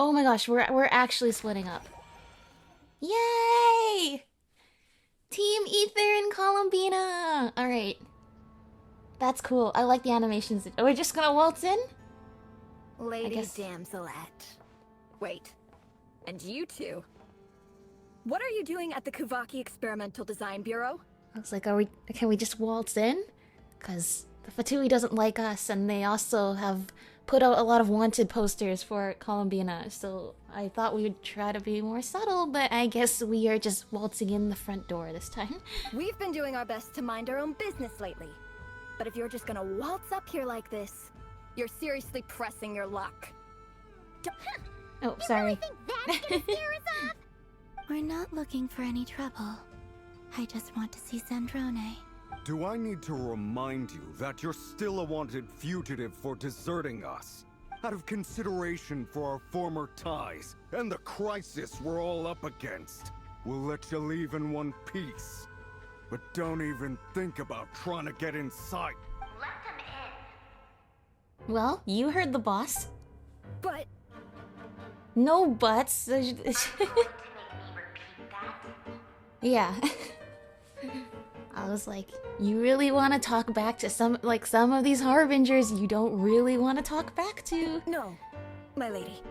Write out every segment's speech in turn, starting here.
Oh my gosh, we're actually splitting up. Yay! Team Ether and Columbina! Alright. That's cool. I like the animations. Are we just gonna waltz in? Lady Damselette. Wait. And you two? What are you doing at the Kuvaki Experimental Design Bureau? I was like, can we just waltz in? Because the Fatui doesn't like us, and they also have put out a lot of wanted posters for Columbina, so I thought we would try to be more subtle, but I guess we are just waltzing in the front door this time. We've been doing our best to mind our own business lately. But if you're just gonna waltz up here like this, you're seriously pressing your luck. Oh, sorry. You really think that's gonna scare us off? We're not looking for any trouble. I just want to see Sandrone. Do I need to remind you that you're still a wanted fugitive for deserting us? Out of consideration for our former ties and the crisis we're all up against, we'll let you leave in one piece. But don't even think about trying to get inside. Let them in. Well, you heard the boss. But... No buts. Yeah. I was like, you really want to talk back to some of these harbingers you don't really want to talk back to. No, my lady.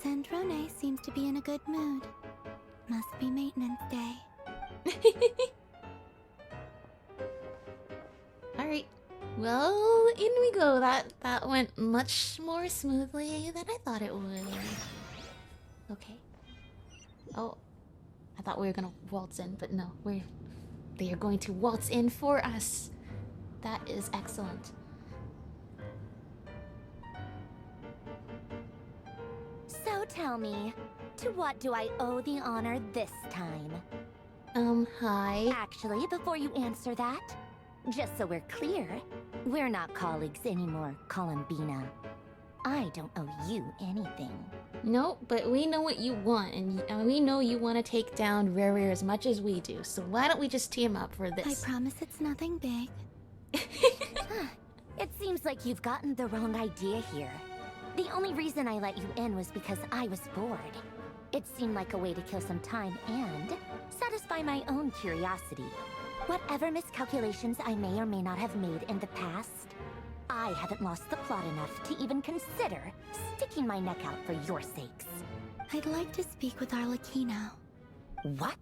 Sandrone seems to be in a good mood. Must be maintenance day. Alright. Well, in we go. That went much more smoothly than I thought it would. Okay. Oh. I thought we were gonna waltz in, but no, they are going to waltz in for us. That is excellent. So tell me, to what do I owe the honor this time? Hi. Actually, before you answer that, just so we're clear, we're not colleagues anymore, Columbina. I don't owe you anything. No, but we know what you want, and we know you want to take down Rare as much as we do, so why don't we just team up for this? I promise it's nothing big. It seems like you've gotten the wrong idea here. The only reason I let you in was because I was bored. It seemed like a way to kill some time and satisfy my own curiosity. Whatever miscalculations I may or may not have made in the past, I haven't lost the plot enough to even consider sticking my neck out for your sakes. I'd like to speak with Arlecchino. What?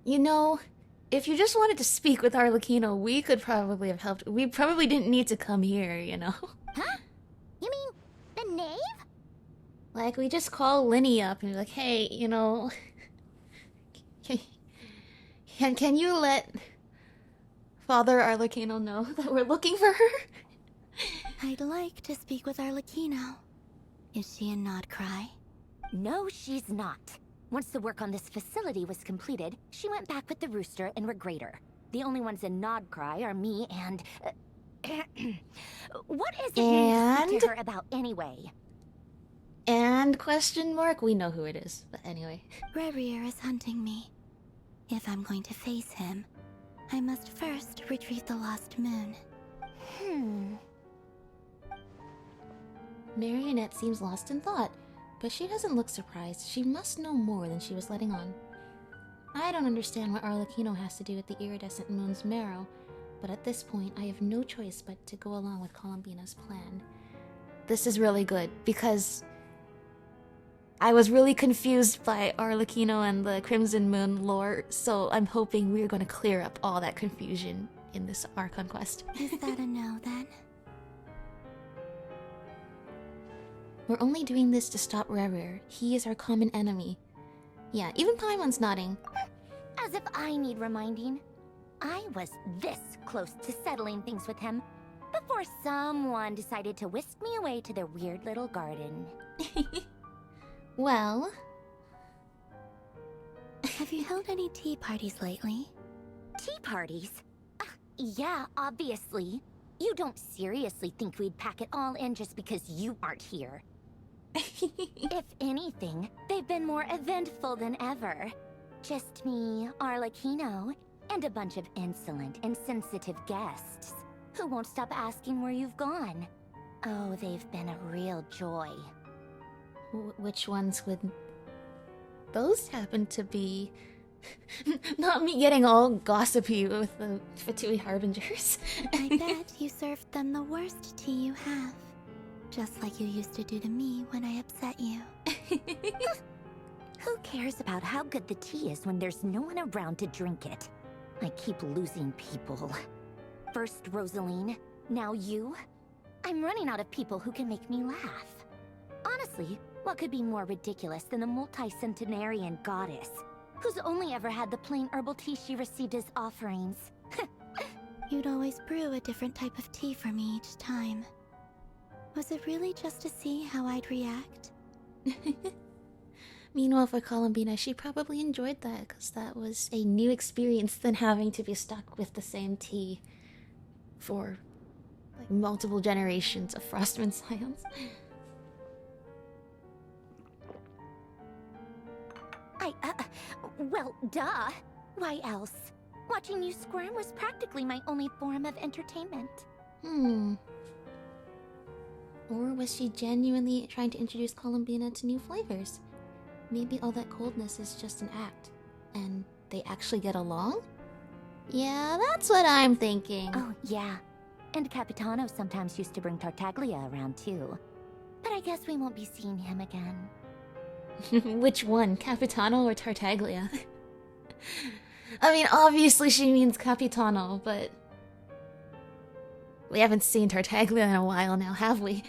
You know, if you just wanted to speak with Arlecchino, we could probably have helped. We probably didn't need to come here, you know? Huh? You mean the knave? Like, we just call Linny up and be like, hey, you know... Can you let Father Arlecchino know that we're looking for her? I'd like to speak with Arlecchino. Is she in Nod-Krai? No, she's not. Once the work on this facility was completed, she went back with the Rooster and Regrator. The only ones in Nod-Krai are me and... what is it you need to speak to her about anyway? And question mark? We know who it is, but anyway. Rerir is hunting me. If I'm going to face him, I must first retrieve the lost moon. Marionette seems lost in thought, but she doesn't look surprised. She must know more than she was letting on. I don't understand what Arlecchino has to do with the iridescent moon's marrow, but at this point I have no choice but to go along with Columbina's plan. This is really good, because I was really confused by Arlecchino and the Crimson Moon lore, so I'm hoping we're going to clear up all that confusion in this Archon quest. Is that a no, then? We're only doing this to stop Rerir. He is our common enemy. Yeah, even Paimon's nodding. As if I need reminding. I was this close to settling things with him before someone decided to whisk me away to their weird little garden. Well... Have you held any tea parties lately? Tea parties? Yeah, obviously. You don't seriously think we'd pack it all in just because you aren't here. If anything, they've been more eventful than ever. Just me, Arlecchino, and a bunch of insolent and sensitive guests who won't stop asking where you've gone. Oh, they've been a real joy. Which ones would those happen to be? Not me getting all gossipy with the Fatui Harbingers. I bet you served them the worst tea you have. Just like you used to do to me when I upset you. Who cares about how good the tea is when there's no one around to drink it? I keep losing people. First Rosaline, now you. I'm running out of people who can make me laugh. Honestly, what could be more ridiculous than a multi-centenarian goddess who's only ever had the plain herbal tea she received as offerings? You'd always brew a different type of tea for me each time. Was it really just to see how I'd react? Meanwhile, for Columbina, she probably enjoyed that because that was a new experience than having to be stuck with the same tea for like multiple generations of Frostman scions. Well, duh. Why else? Watching you squirm was practically my only form of entertainment. Or was she genuinely trying to introduce Columbina to new flavors? Maybe all that coldness is just an act, and they actually get along? Yeah, that's what I'm thinking. Oh, yeah. And Capitano sometimes used to bring Tartaglia around, too. But I guess we won't be seeing him again. Which one, Capitano or Tartaglia? I mean, obviously she means Capitano, but we haven't seen Tartaglia in a while now, have we?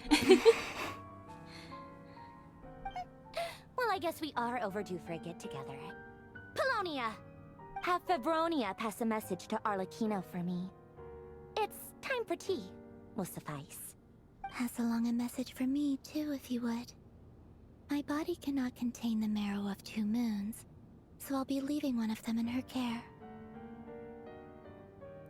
Well, I guess we are overdue for a get-together. Polonia! Have Febronia pass a message to Arlecchino for me. It's time for tea. Will suffice. Pass along a message for me, too, if you would. My body cannot contain the marrow of 2 moons, so I'll be leaving one of them in her care.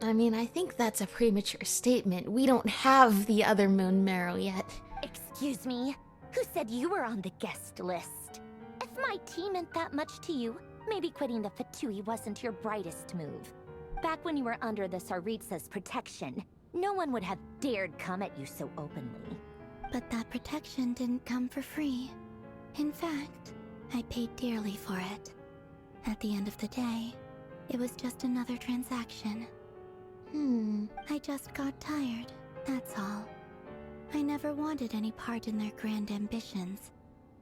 I mean, I think that's a premature statement. We don't have the other moon marrow yet. Excuse me? Who said you were on the guest list? If my tea meant that much to you, maybe quitting the Fatui wasn't your brightest move. Back when you were under the Tsaritsa's protection, no one would have dared come at you so openly. But that protection didn't come for free. In fact, I paid dearly for it. At the end of the day, it was just another transaction. I just got tired, that's all. I never wanted any part in their grand ambitions,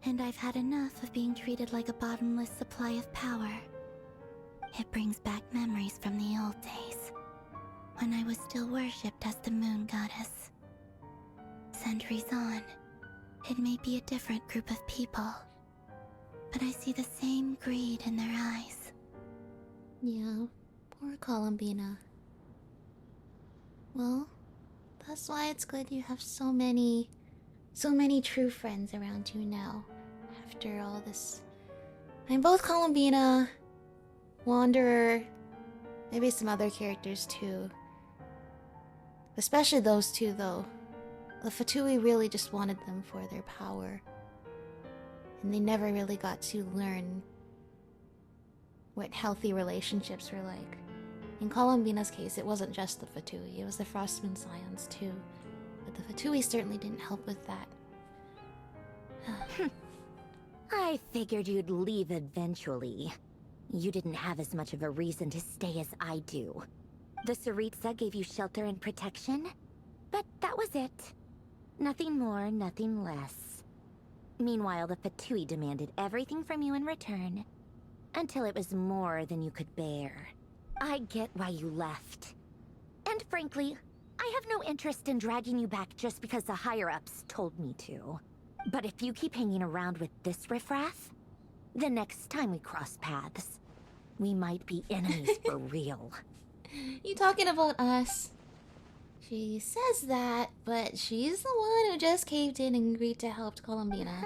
and I've had enough of being treated like a bottomless supply of power. It brings back memories from the old days, when I was still worshipped as the moon goddess. Centuries on, it may be a different group of people, but I see the same greed in their eyes. Yeah, poor Columbina. Well, that's why it's good you have so many true friends around you now, after all this. And both Columbina, Wanderer, maybe some other characters too. Especially those two, though. The Fatui really just wanted them for their power. And they never really got to learn what healthy relationships were like. In Columbina's case, it wasn't just the Fatui, it was the Frostman scions too. But the Fatui certainly didn't help with that. I figured you'd leave eventually. You didn't have as much of a reason to stay as I do. The Tsaritsa gave you shelter and protection, but that was it. Nothing more, nothing less. Meanwhile, the Fatui demanded everything from you in return, until it was more than you could bear. I get why you left. And frankly, I have no interest in dragging you back just because the higher-ups told me to. But if you keep hanging around with this riffraff, the next time we cross paths, we might be enemies for real. You talking about us? She says that, but she's the one who just caved in and agreed to help Columbina.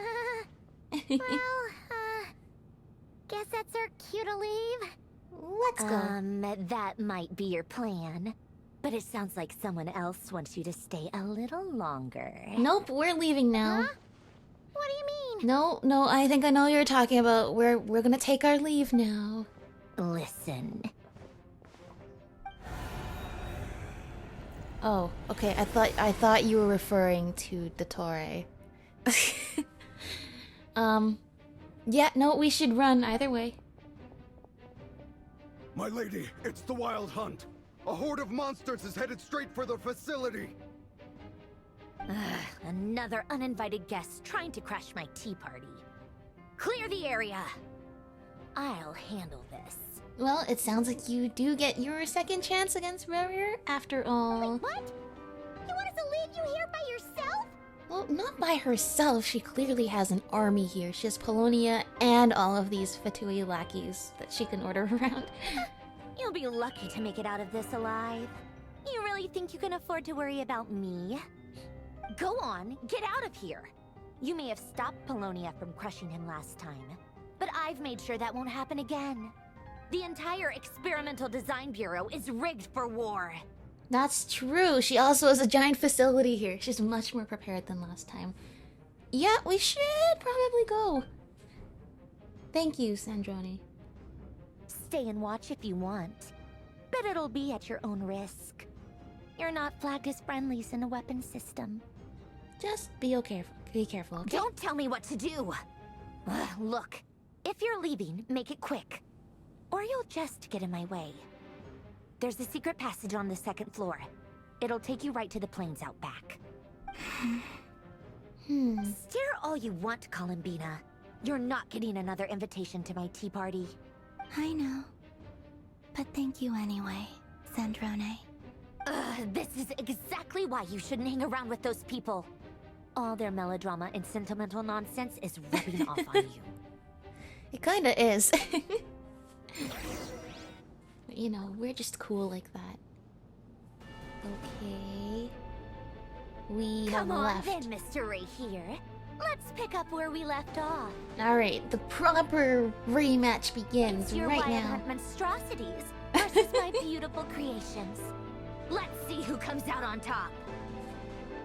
Guess that's our cue to leave. Let's go. That might be your plan. But it sounds like someone else wants you to stay a little longer. Nope, we're leaving now. Huh? What do you mean? No, I think I know what you're talking about. We're gonna take our leave now. Listen. Oh, okay. I thought you were referring to the Torre. Yeah, no, we should run either way. My lady, it's the Wild Hunt. A horde of monsters is headed straight for the facility. Another uninvited guest trying to crash my tea party. Clear the area. I'll handle this. Well, it sounds like you do get your second chance against Barrier after all. Wait, what? You want us to leave you here by yourself? Well, not by herself. She clearly has an army here. She has Polonia and all of these Fatui lackeys that she can order around. You'll be lucky to make it out of this alive. You really think you can afford to worry about me? Go on, get out of here. You may have stopped Polonia from crushing him last time, but I've made sure that won't happen again. The entire Experimental Design Bureau is rigged for war. That's true. She also has a giant facility here. She's much more prepared than last time. Yeah, we should probably go. Thank you, Sandrone. Stay and watch if you want, but it'll be at your own risk. You're not flagged as friendlies in the weapon system. Just be careful. Be careful, okay? Don't tell me what to do! Look, if you're leaving, make it quick. Or you'll just get in my way. There's a secret passage on the second floor. It'll take you right to the plains out back. Stare all you want, Columbina. You're not getting another invitation to my tea party. I know. But thank you anyway, Sandrone. This is exactly why you shouldn't hang around with those people. All their melodrama and sentimental nonsense is rubbing off on you. It kinda is. But, you know, we're just cool like that. Okay. We have left. Come on then, Mr. Ray here. Let's pick up where we left off. Alright, the proper rematch begins It's your right wild now. hunt monstrosities versus my beautiful creations. Let's see who comes out on top.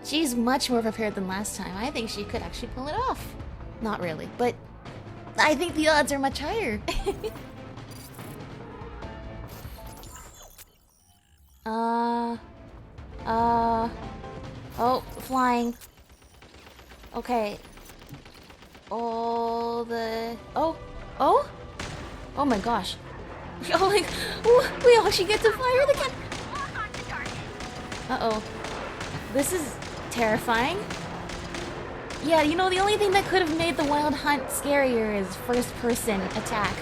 She's much more prepared than last time. I think she could actually pull it off. Not really, but I think the odds are much higher. Oh, flying. Okay. Oh my gosh. Oh my, we actually get to fire the cannon. Uh-oh. This is terrifying. Yeah, you know, the only thing that could have made the Wild Hunt scarier is first-person attack.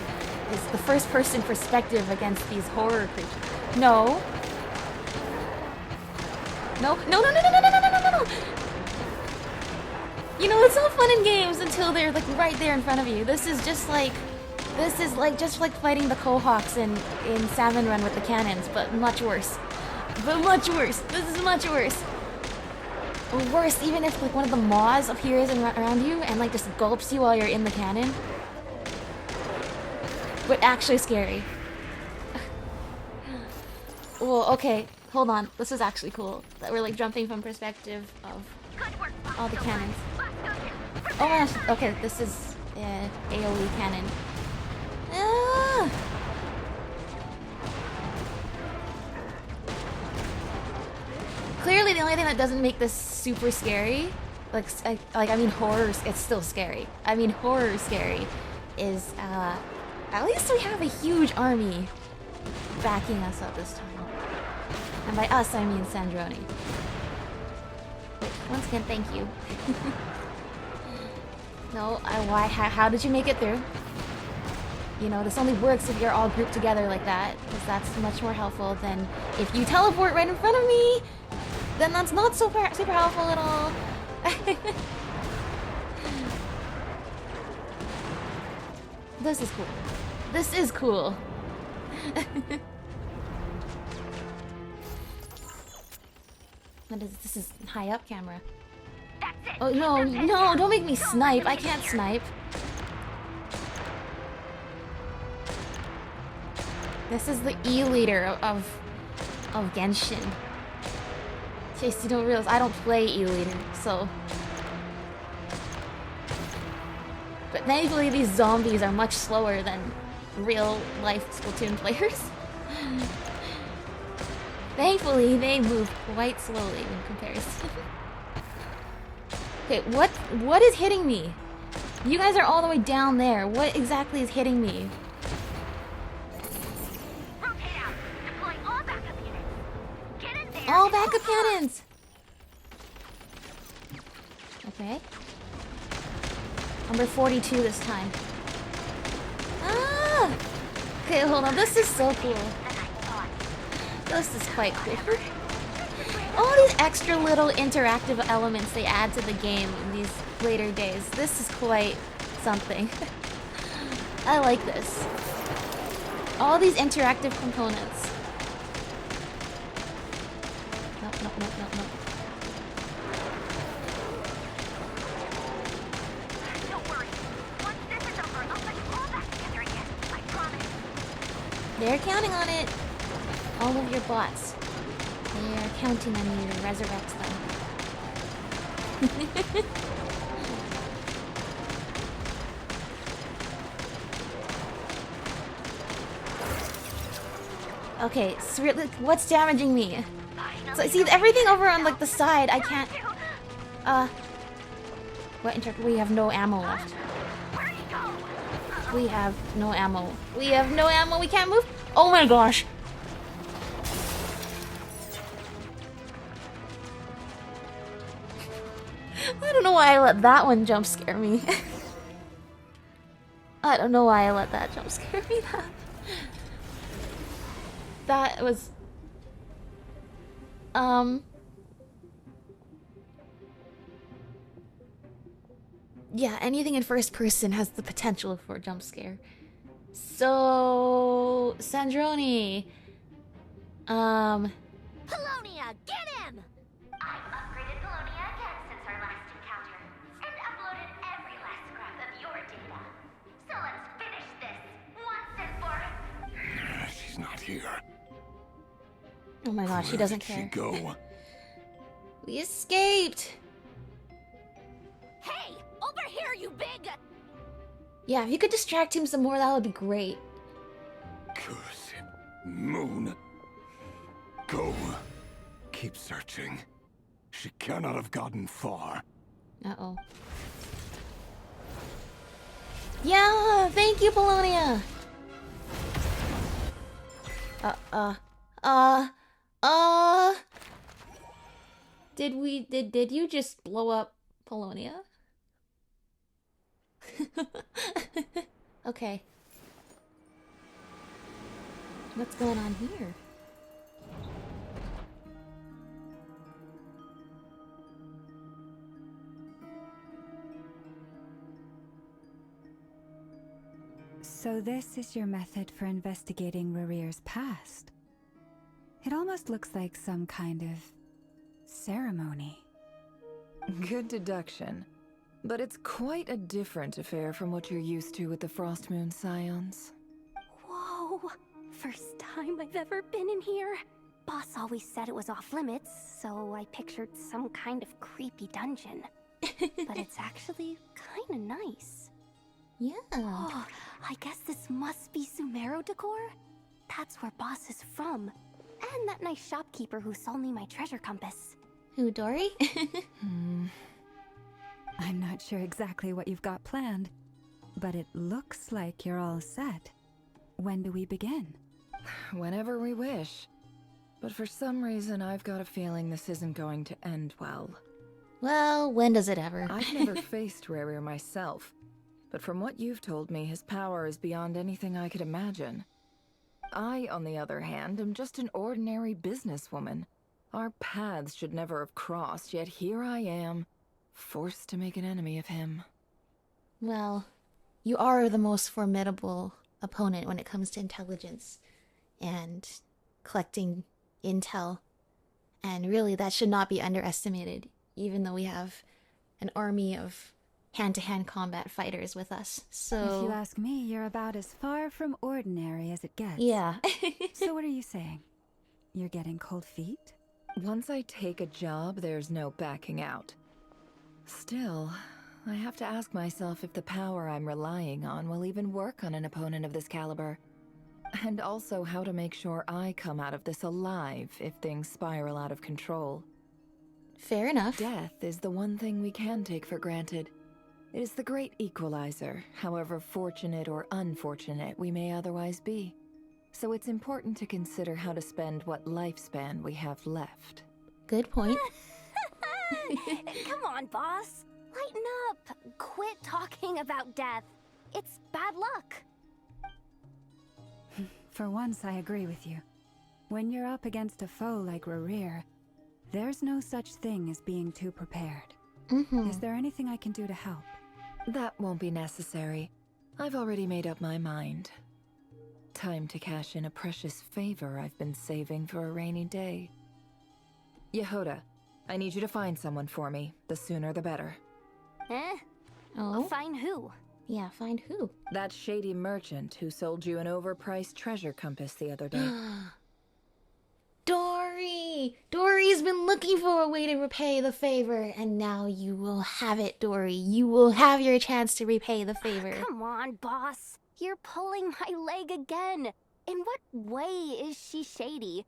Is the first-person perspective against these horror creatures. No. No. No. You know, it's all fun and games until they're like right there in front of you. This is like fighting the Cohawks in Salmon Run with the cannons, but much worse. This is much worse. Or worse, even if like one of the maws appears around you and like just gulps you while you're in the cannon. But actually scary. Well, okay, hold on. This is actually cool. That we're like jumping from perspective of all the cannons. Oh my gosh, okay, this is AoE cannon. Ah! Clearly the only thing that doesn't make this super scary, I mean horror, it's still scary. I mean horror scary is, at least we have a huge army backing us up this time. And by us, I mean Sandrone. Which, once again, thank you. No, how did you make it through? You know, this only works if you're all grouped together like that, because that's much more helpful than if you teleport right in front of me. Then that's not super helpful at all. This is cool. This is cool. What is this? Is high up camera. Oh no, don't make me snipe. I can't snipe. This is the E leader of Genshin. In case you don't realize, I don't play E leader, so. But thankfully these zombies are much slower than real life Splatoon players. Thankfully, they move quite slowly in comparison. Okay, what is hitting me? You guys are all the way down there. What exactly is hitting me? Rotate out. Deploy all backup units. Get in there. All backup cannons! Okay. Number 42 this time. Ah! Okay, hold on. This is so cool. This is quite cool. All these extra little interactive elements they add to the game in these later days. This is quite something. I like this. All these interactive components. Nope, nope, nope, nope, nope. Don't worry. Once this is over, I'll put you all back together again. I promise. They're counting on it. All of your bots. They are counting on you to resurrect them. Okay, so what's damaging me? So see everything over on like the side. I can't. We have no ammo left. We have no ammo. We have no ammo. We can't move. Oh my gosh. I don't know why I let that one jump scare me. I don't know why I let that jump scare me. That was... Yeah, anything in first person has the potential for a jump scare. So... Sandroni... Polonia, get him! I've upgraded Polonia again since our last encounter, and uploaded every last scrap of your data. So let's finish this once and for... She's not here. Oh my gosh, she doesn't Where did care. she go? We escaped! Hey, over here, you big... Yeah, if you could distract him some more, that would be great. Curse it. Moon. Go. Keep searching. She cannot have gotten far. Uh-oh. Yeah, thank you, Polonia! Did you just blow up Polonia? Okay. What's going on here? So this is your method for investigating Rarir's past. It almost looks like some kind of ceremony. Good deduction. But it's quite a different affair from what you're used to with the Frost Moon Scions. Whoa! First time I've ever been in here. Boss always said it was off limits, so I pictured some kind of creepy dungeon. But it's actually kinda nice. Yeah. Oh, I guess this must be Sumero decor? That's where Boss is from. And that nice shopkeeper who sold me my treasure compass. Who, Dory? I'm not sure exactly what you've got planned, but it looks like you're all set. When do we begin? Whenever we wish. But for some reason, I've got a feeling this isn't going to end well. Well, when does it ever? I've never faced Rarir myself, but from what you've told me, his power is beyond anything I could imagine. I, on the other hand, am just an ordinary businesswoman. Our paths should never have crossed, yet here I am, forced to make an enemy of him. Well, you are the most formidable opponent when it comes to intelligence and collecting intel. And really, that should not be underestimated, even though we have an army of hand-to-hand combat fighters with us. So, If you ask me, you're about as far from ordinary as it gets. yeah. So what are you saying? You're getting cold feet? Once I take a job, there's no backing out. Still, I have to ask myself if the power I'm relying on will even work on an opponent of this caliber. And also how to make sure I come out of this alive if things spiral out of control. Fair enough. Death is the one thing we can take for granted. It is the great equalizer, however fortunate or unfortunate we may otherwise be. So it's important to consider how to spend what lifespan we have left. Good point. Come on, boss. Lighten up. Quit talking about death. It's bad luck. For once, I agree with you. When you're up against a foe like Rerir, there's no such thing as being too prepared. Is there anything I can do to help? That won't be necessary. I've already made up my mind. Time to cash in a precious favor I've been saving for a rainy day. Yehoda, I need you to find someone for me. The sooner the better. Oh? Find who? Yeah, find who? That shady merchant who sold you an overpriced treasure compass the other day. Dory! Dory's been looking for a way to repay the favor, and now you will have it, Dory. You will have your chance to repay the favor. Come on, boss. You're pulling my leg again. In what way is she shady?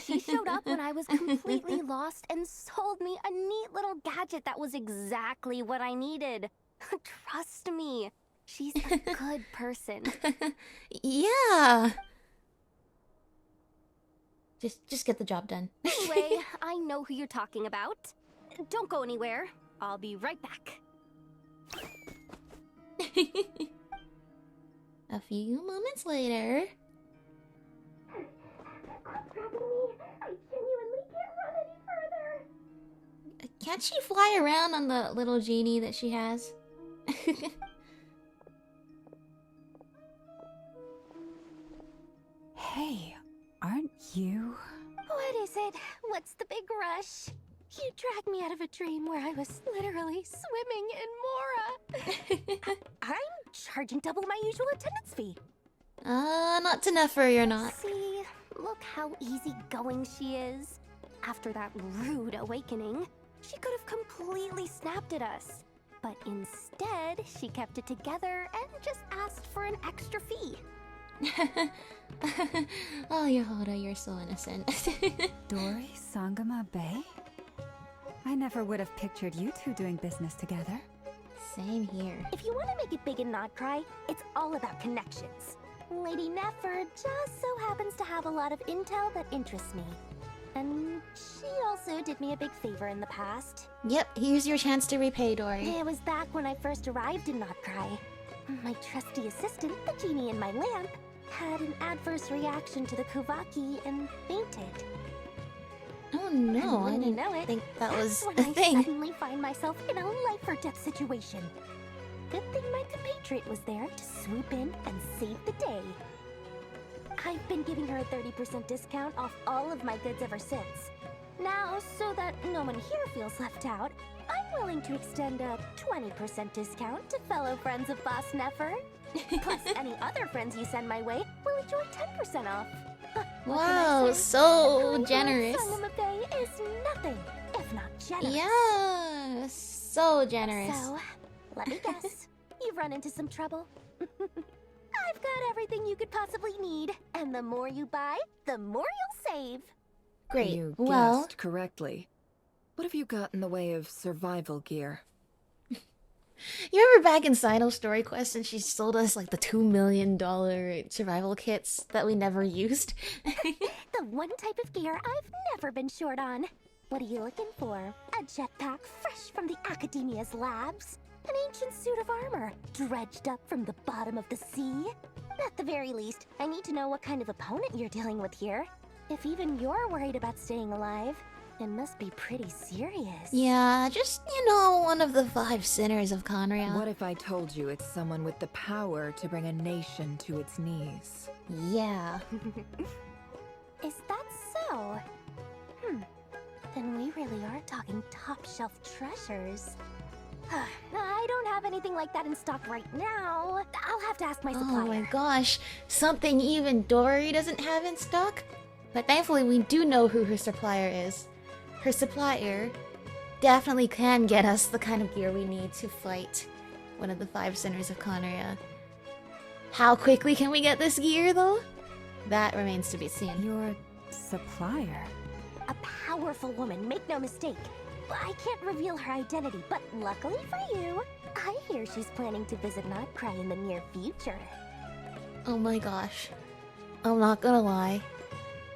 She showed up when I was completely lost and sold me a neat little gadget that was exactly what I needed. Trust me, she's a good person. Yeah. Just get the job done. Anyway, I know who you're talking about. Don't go anywhere. I'll be right back. A few moments later. I genuinely can't run any further. Can't she fly around on the little genie that she has? Hey, aren't you? What is it? What's the big rush? You dragged me out of a dream where I was literally swimming in Mora. I'm charging double my usual attendance fee. Not enough for you're not. See, look how easygoing she is. After that rude awakening, she could have completely snapped at us. But instead, she kept it together and just asked for an extra fee. Oh, Yehoda, you're so innocent. Dory Sangama Bay? I never would have pictured you two doing business together. Same here. If you want to make it big in Nod-Krai, it's all about connections. Lady Nefer just so happens to have a lot of intel that interests me. And she also did me a big favor in the past. Yep, here's your chance to repay, Dory. It was back when I first arrived in Nod-Krai. My trusty assistant, the genie in my lamp, had an adverse reaction to the Kuvaki and fainted. Oh no, I And when you didn't know it, think that was when a I thing. suddenly find myself in a life-or-death situation. Good thing my compatriot was there to swoop in and save the day. I've been giving her a 30% discount off all of my goods ever since. Now, so that no one here feels left out, I'm willing to extend a 20% discount to fellow friends of Boss Nefer. Plus, any other friends you send my way will enjoy 10% off. What can I Wow, say? so generous. Sangama Bay is nothing if not generous. Yeah, so generous. So, let me guess. You've run into some trouble. I've got everything you could possibly need, and the more you buy, the more you'll save. Great. You Well, guessed correctly. What have you got in the way of survival gear? you remember back in Sino Story Quest and she sold us like the $2 million survival kits that we never used? The one type of gear I've never been short on. What are you looking for? A jetpack fresh from the Academia's labs? An ancient suit of armor, dredged up from the bottom of the sea? At the very least, I need to know what kind of opponent you're dealing with here. If even you're worried about staying alive, it must be pretty serious. Yeah, just, one of the 5 sinners of Conria. What if I told you it's someone with the power to bring a nation to its knees? Yeah. Is that so? Then we really are talking top-shelf treasures. I don't have anything like that in stock right now. I'll have to ask my supplier. Oh my gosh, something even Dory doesn't have in stock? But thankfully we do know who her supplier is. Her supplier definitely can get us the kind of gear we need to fight one of the 5 sinners of Conria. How quickly can we get this gear, though? That remains to be seen. Your supplier? A powerful woman, make no mistake. I can't reveal her identity, but luckily for you, I hear she's planning to visit Nod-Krai in the near future. Oh my gosh. I'm not gonna lie.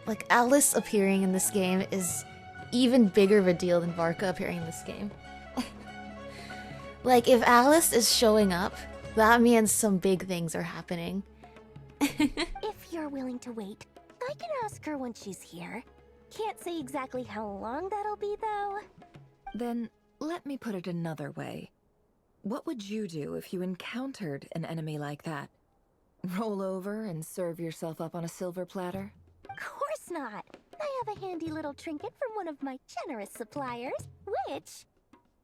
Like, Alice appearing in this game is even bigger of a deal than Varka appearing in this game. Like, if Alice is showing up, that means some big things are happening. If you're willing to wait, I can ask her when she's here. Can't say exactly how long that'll be, though. Then, let me put it another way. What would you do if you encountered an enemy like that? Roll over and serve yourself up on a silver platter? Of course not. I have a handy little trinket from one of my generous suppliers, which...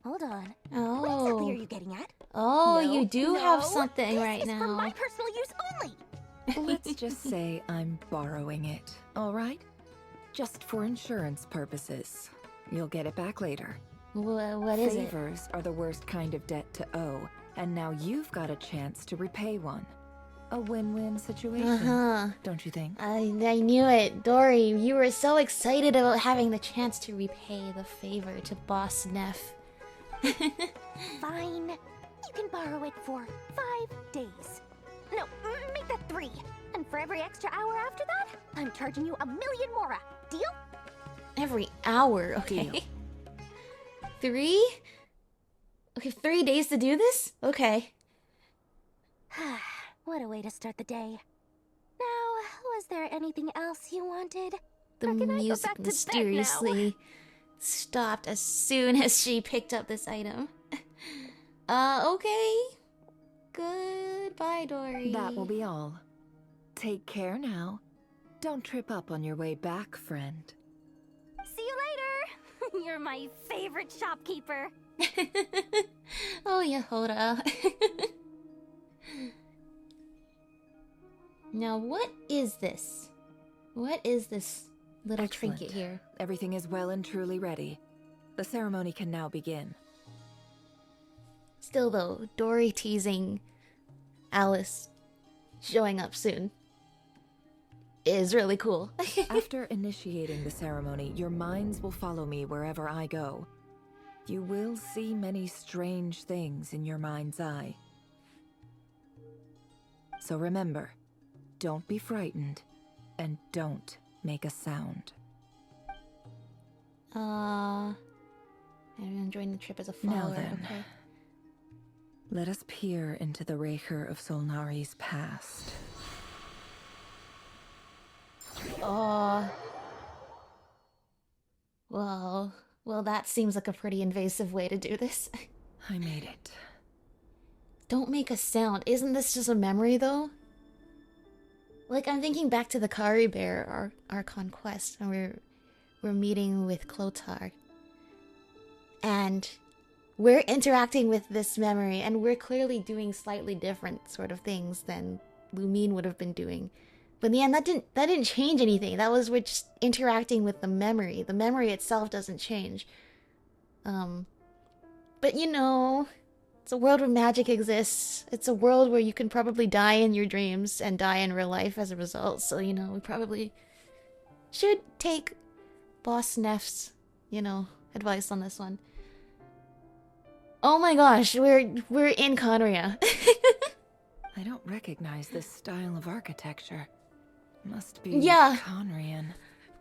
Hold on. Oh. What exactly are you getting at? Oh, No, you do no, have something this right is now. for my personal use only. Let's just say I'm borrowing it, all right? Just for insurance purposes. You'll get it back later. What is it? Favors are the worst kind of debt to owe, and now you've got a chance to repay one. A win-win situation, don't you think? I knew it. Dory, you were so excited about having the chance to repay the favor to Boss Neff. Fine. You can borrow it for 5 days. No, make that 3. And for every extra hour after that, I'm charging you 1,000,000 mora. Deal? Every hour, okay. Deal. 3? Okay, 3 days to do this? Okay. What a way to start the day. Now, was there anything else you wanted? The Or can I go music back to bed now? mysteriously stopped as soon as she picked up this item. Okay. Goodbye, Dory. That will be all. Take care now. Don't trip up on your way back, friend. See you later! You're my favorite shopkeeper. Oh, Yehoda. Now, what is this? What is this little Excellent. trinket here? Everything is well and truly ready. The ceremony can now begin. Still, though, Dory teasing Alice showing up soon is really cool. After initiating the ceremony, your minds will follow me wherever I go. You will see many strange things in your mind's eye. So remember, don't be frightened, and don't make a sound. I'm enjoying the trip as a follower. Now then. Okay. Let us peer into the Raker of Solnari's past. Oh. Well, that seems like a pretty invasive way to do this. I made it. Don't make a sound. Isn't this just a memory, though? Like, I'm thinking back to the Kari Bear, our conquest, and we're meeting with Clotar. And we're interacting with this memory, and we're clearly doing slightly different sort of things than Lumine would have been doing. But in the end, that didn't change anything. We're just interacting with the memory. The memory itself doesn't change. But you know, it's a world where magic exists. It's a world where you can probably die in your dreams and die in real life as a result. So, you know, we probably should take Boss Neff's, advice on this one. Oh my gosh, we're in Conria. I don't recognize this style of architecture. Must be Yeah. Conrian.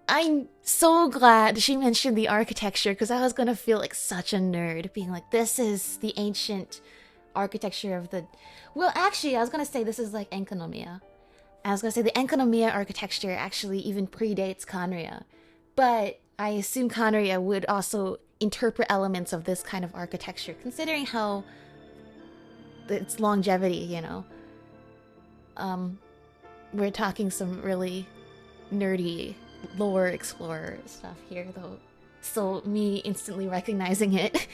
I'm so glad she mentioned the architecture, because I was gonna feel like such a nerd, being like, this is the ancient architecture of the... Well, actually, I was gonna say this is like Enkanomiya. I was gonna say the Enkanomiya architecture actually even predates Conria. But I assume Conria would also interpret elements of this kind of architecture, considering how... its longevity, We're talking some really nerdy lore explorer stuff here, though. So me instantly recognizing it.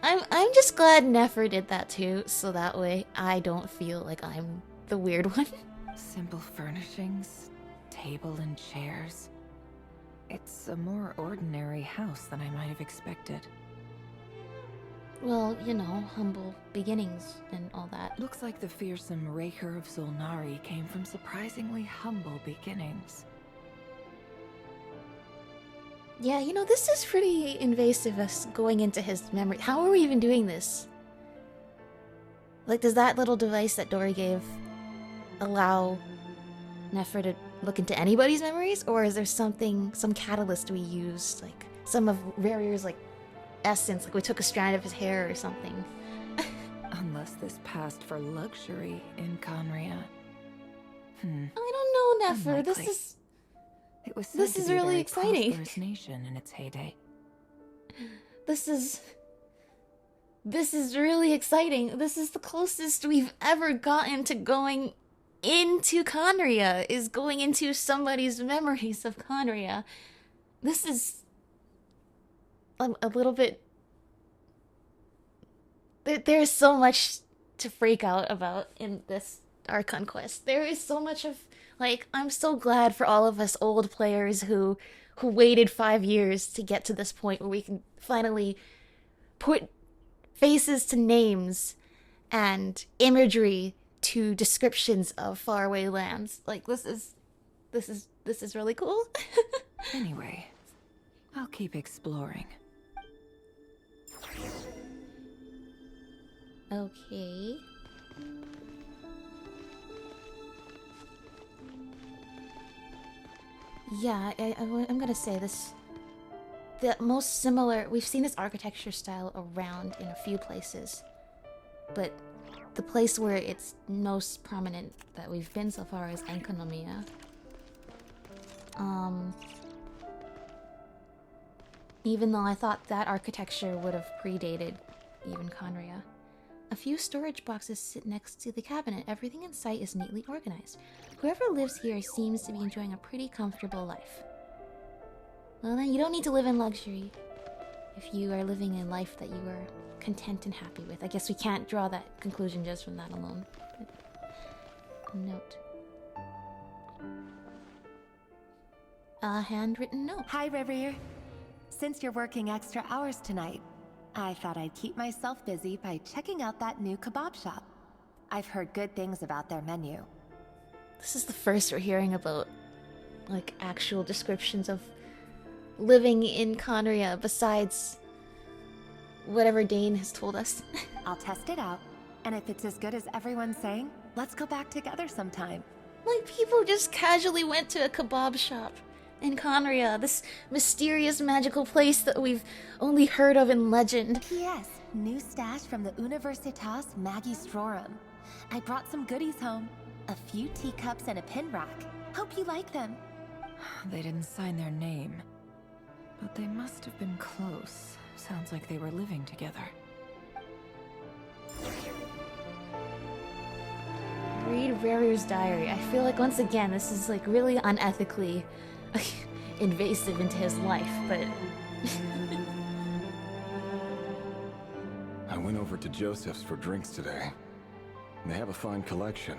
I'm just glad Nefer did that too, so that way I don't feel like I'm the weird one. Simple furnishings, table and chairs. It's a more ordinary house than I might have expected. well, you know, humble beginnings and all that. Looks like the fearsome Raker of Zulnari came from surprisingly humble beginnings. Yeah, you know, this is pretty invasive, us going into his memory. How are we even doing this? Like, does that little device that Dory gave allow Nefer to look into anybody's memories? Or is there something, some catalyst we used? Like, some of Rarier's, like, essence, like we took a strand of his hair or something. Unless this passed for luxury in Conria. I don't know, Nefer. Unlikely. This is really exciting. Prosperous nation in its heyday. This is really exciting. This is the closest we've ever gotten to going into Conria, is going into somebody's memories of Conria. This is a little bit... There's so much to freak out about in this Archon quest. There is so much of... Like, I'm so glad for all of us old players who waited 5 years to get to this point where we can finally put faces to names and imagery to descriptions of faraway lands. Like, this is really cool. Anyway, I'll keep exploring. Okay. Yeah, I'm gonna say this. The most similar... We've seen this architecture style around in a few places. But the place where it's most prominent that we've been so far is Enkonomiya. Even though I thought that architecture would have predated even Conria. A few storage boxes sit next to the cabinet. Everything in sight is neatly organized. Whoever lives here seems to be enjoying a pretty comfortable life. Well then, you don't need to live in luxury if you are living a life that you are content and happy with. I guess we can't draw that conclusion just from that alone. But note. A handwritten note. Hi, Reverie. Since you're working extra hours tonight, I thought I'd keep myself busy by checking out that new kebab shop. I've heard good things about their menu. This is the first we're hearing about, like, actual descriptions of living in Conria besides whatever Dane has told us. I'll test it out, and if it's as good as everyone's saying, let's go back together sometime. Like, people just casually went to a kebab shop in Conria, this mysterious magical place that we've only heard of in legend. P.S. New stash from the Universitas Magistrorum. I brought some goodies home. A few teacups and a pin rack. Hope you like them. They didn't sign their name, but they must have been close. Sounds like they were living together. Read Rarier's diary. I feel like once again this is like really unethically invasive into his life, but I went over to Joseph's for drinks today. They have a fine collection,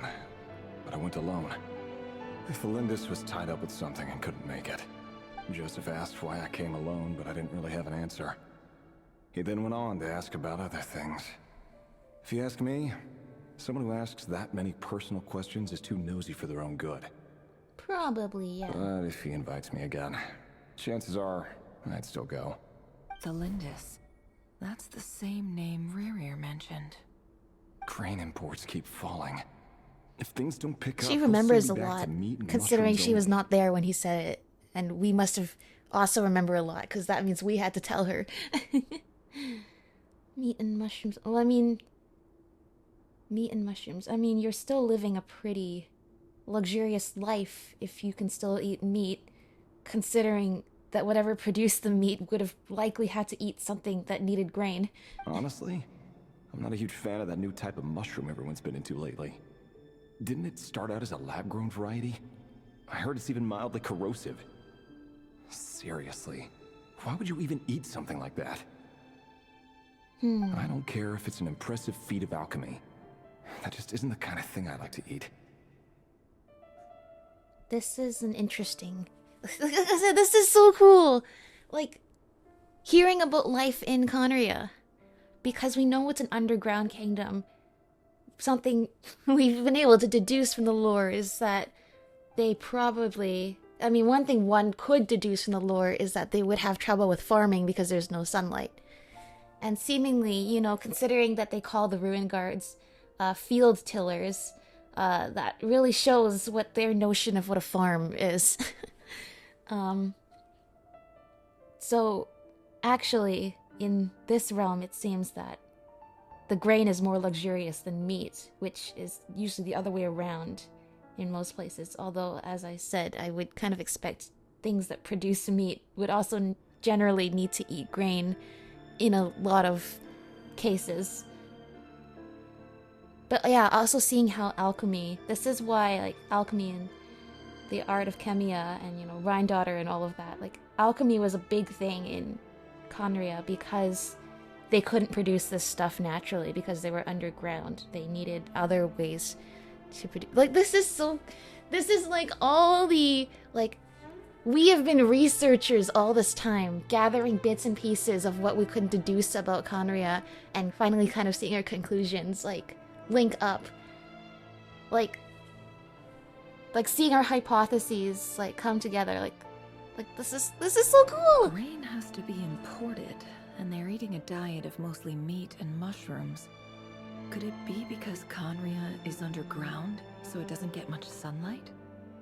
but I went alone. Thelindis was tied up with something and couldn't make it. Joseph asked why I came alone, but I didn't really have an answer. He then went on to ask about other things. If you ask me, someone who asks that many personal questions is too nosy for their own good. probably, yeah. But if he invites me again, chances are I'd still go. Thelindis. That's the same name Rarier mentioned. Crane imports keep falling. If things don't pick up, She remembers a lot, considering she was not there when he said it. And we must have also remember a lot, because that means we had to tell her. Meat and mushrooms. Well, I mean... Meat and mushrooms. I mean, you're still living a pretty luxurious life if you can still eat meat, considering that whatever produced the meat would have likely had to eat something that needed grain. Honestly, I'm not a huge fan of that new type of mushroom everyone's been into lately. Didn't it start out as a lab-grown variety? I heard it's even mildly corrosive. Seriously, why would you even eat something like that? I don't care if it's an impressive feat of alchemy. That just isn't the kind of thing I like to eat. This is an interesting... Like I said, this is so cool! Like, hearing about life in Conria. because we know it's an underground kingdom, something we've been able to deduce from the lore is that they probably... I mean, one thing one could deduce from the lore is that they would have trouble with farming because there's no sunlight. And seemingly, you know, considering that they call the ruin guards field tillers, that really shows what their notion of what a farm is. So, actually, in this realm, it seems that the grain is more luxurious than meat, which is usually the other way around in most places. Although, as I said, I would kind of expect things that produce meat would also generally need to eat grain in a lot of cases. But yeah, also seeing how alchemy, this is why like alchemy and the art of Chemia and, you know, Rhine-Daughter and all of that, like alchemy was a big thing in Conria because they couldn't produce this stuff naturally because they were underground. They needed other ways to produce. Like, this is like all the, like, we have been researchers all this time, gathering bits and pieces of what we could deduce about Conria, and finally kind of seeing our conclusions, like, link up. Like seeing our hypotheses, like, come together, like this is so cool! Grain has to be imported, and they're eating a diet of mostly meat and mushrooms. Could it be because Conria is underground, so it doesn't get much sunlight?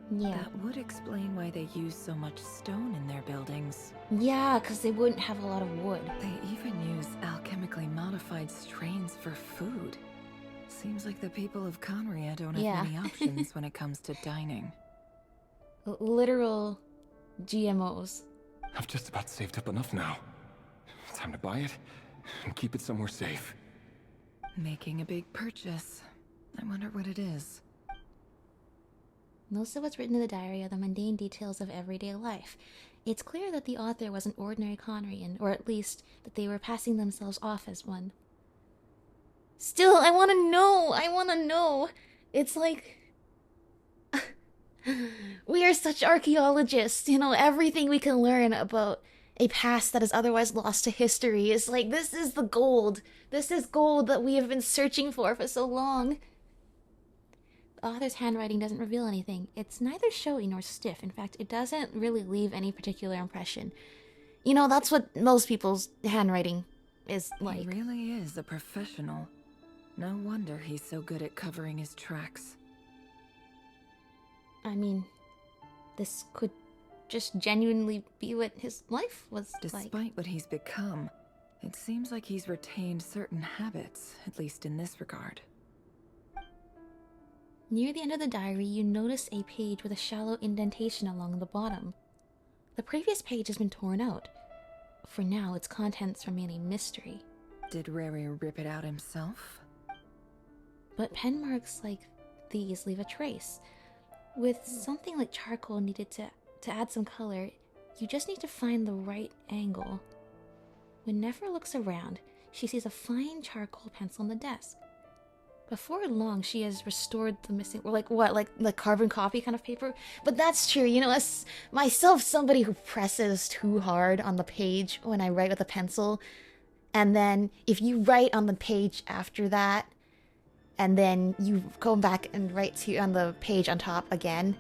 Yeah. That would explain why they use so much stone in their buildings. Yeah, because they wouldn't have a lot of wood. They even use alchemically modified strains for food. Seems like the people of Conria don't have many options when it comes to dining. Literal GMOs. I've just about saved up enough now. Time to buy it and keep it somewhere safe. Making a big purchase. I wonder what it is. Most of what's written in the diary are the mundane details of everyday life. It's clear that the author was an ordinary Conrian, or at least that they were passing themselves off as one. Still, I want to know! It's like... we are such archaeologists, you know, everything we can learn about a past that is otherwise lost to history is like, this is the gold. This is gold that we have been searching for so long. The author's handwriting doesn't reveal anything. It's neither showy nor stiff. In fact, it doesn't really leave any particular impression. You know, that's what most people's handwriting is like. He really is a professional. No wonder he's so good at covering his tracks. I mean, this could just genuinely be what his life was like. Despite what he's become, it seems like he's retained certain habits, at least in this regard. Near the end of the diary, you notice a page with a shallow indentation along the bottom. The previous page has been torn out. For now, its contents remain a mystery. Did Rary rip it out himself? But pen marks like these leave a trace. With something like charcoal needed to add some color, you just need to find the right angle. When Nefer looks around, she sees a fine charcoal pencil on the desk. Before long, she has restored the missing, or like what, like carbon copy kind of paper? But that's true, you know, as myself, somebody who presses too hard on the page when I write with a pencil, and then if you write on the page after that, and then you go back and write on the page on top again,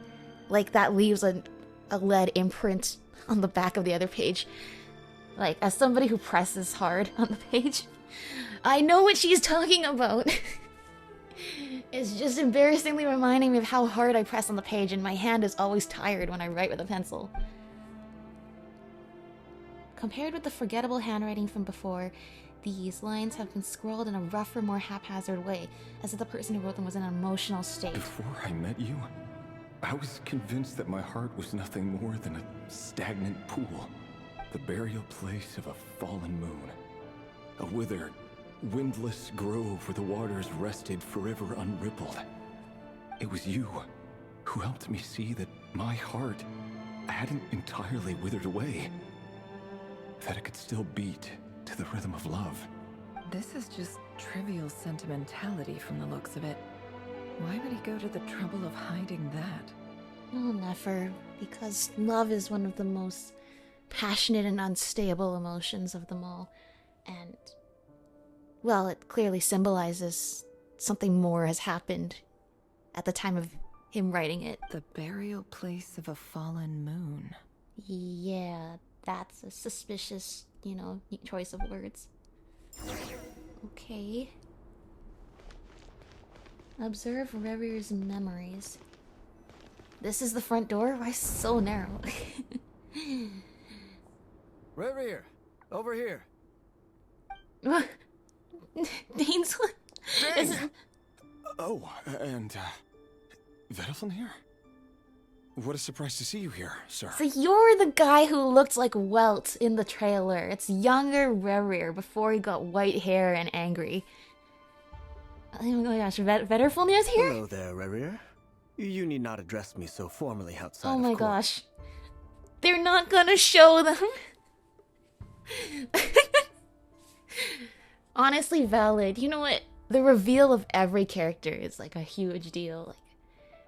like that leaves a lead imprint on the back of the other page. Like, as somebody who presses hard on the page, I know what she's talking about. It's just embarrassingly reminding me of how hard I press on the page, and my hand is always tired when I write with a pencil. Compared with the forgettable handwriting from before, these lines have been scrawled in a rougher, more haphazard way, as if the person who wrote them was in an emotional state. Before I met you, I was convinced that my heart was nothing more than a stagnant pool, the burial place of a fallen moon, a withered, windless grove where the waters rested forever unrippled. It was you who helped me see that my heart hadn't entirely withered away, that it could still beat to the rhythm of love. This is just trivial sentimentality from the looks of it. Why would he go to the trouble of hiding that? Oh, never. Because love is one of the most passionate and unstable emotions of them all. And well, it clearly symbolizes something more has happened at the time of him writing it. The burial place of a fallen moon. Yeah, that's a suspicious, choice of words. Okay. Observe Revier's memories. This is the front door? Why so narrow? Revier, over here. Dane's... Dane! Oh, and, Vedalfin here? What a surprise to see you here, sir. So you're the guy who looked like Welt in the trailer. It's younger Revier before he got white hair and angry. Oh my gosh, Vedalfin is here? Hello there, Revier. You need not address me so formally outside Oh of my court. gosh. They're not gonna show them. Honestly valid. You know what? The reveal of every character is like a huge deal. Like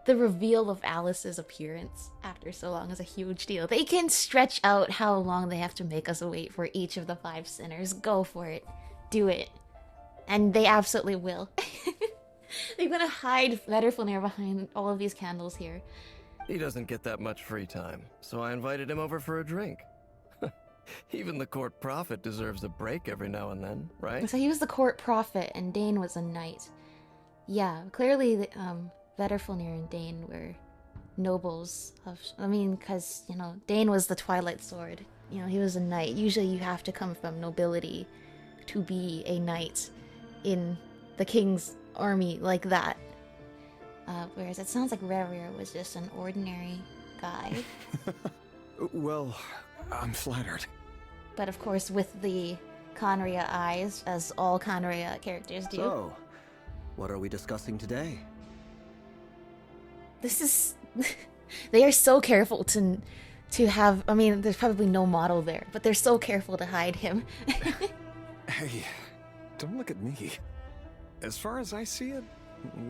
the reveal of Alice's appearance after so long is a huge deal. They can stretch out how long they have to make us wait for each of the 5 sinners. Go for it. Do it. And they absolutely will. They're gonna hide Vedalfin behind all of these candles here. He doesn't get that much free time, so I invited him over for a drink. Even the court prophet deserves a break every now and then, right? So he was the court prophet and Dane was a knight. Yeah, clearly Vedalfin and Dane were nobles of... because, Dane was the Twilight Sword. He was a knight. Usually you have to come from nobility to be a knight in the king's army like that. Whereas it sounds like Revier was just an ordinary guy. Well, I'm flattered. But of course with the Conria eyes, as all Conria characters do. So, what are we discussing today? This is... They are so careful to have... there's probably no model there, but they're so careful to hide him. Hey, don't look at me. As far as I see it,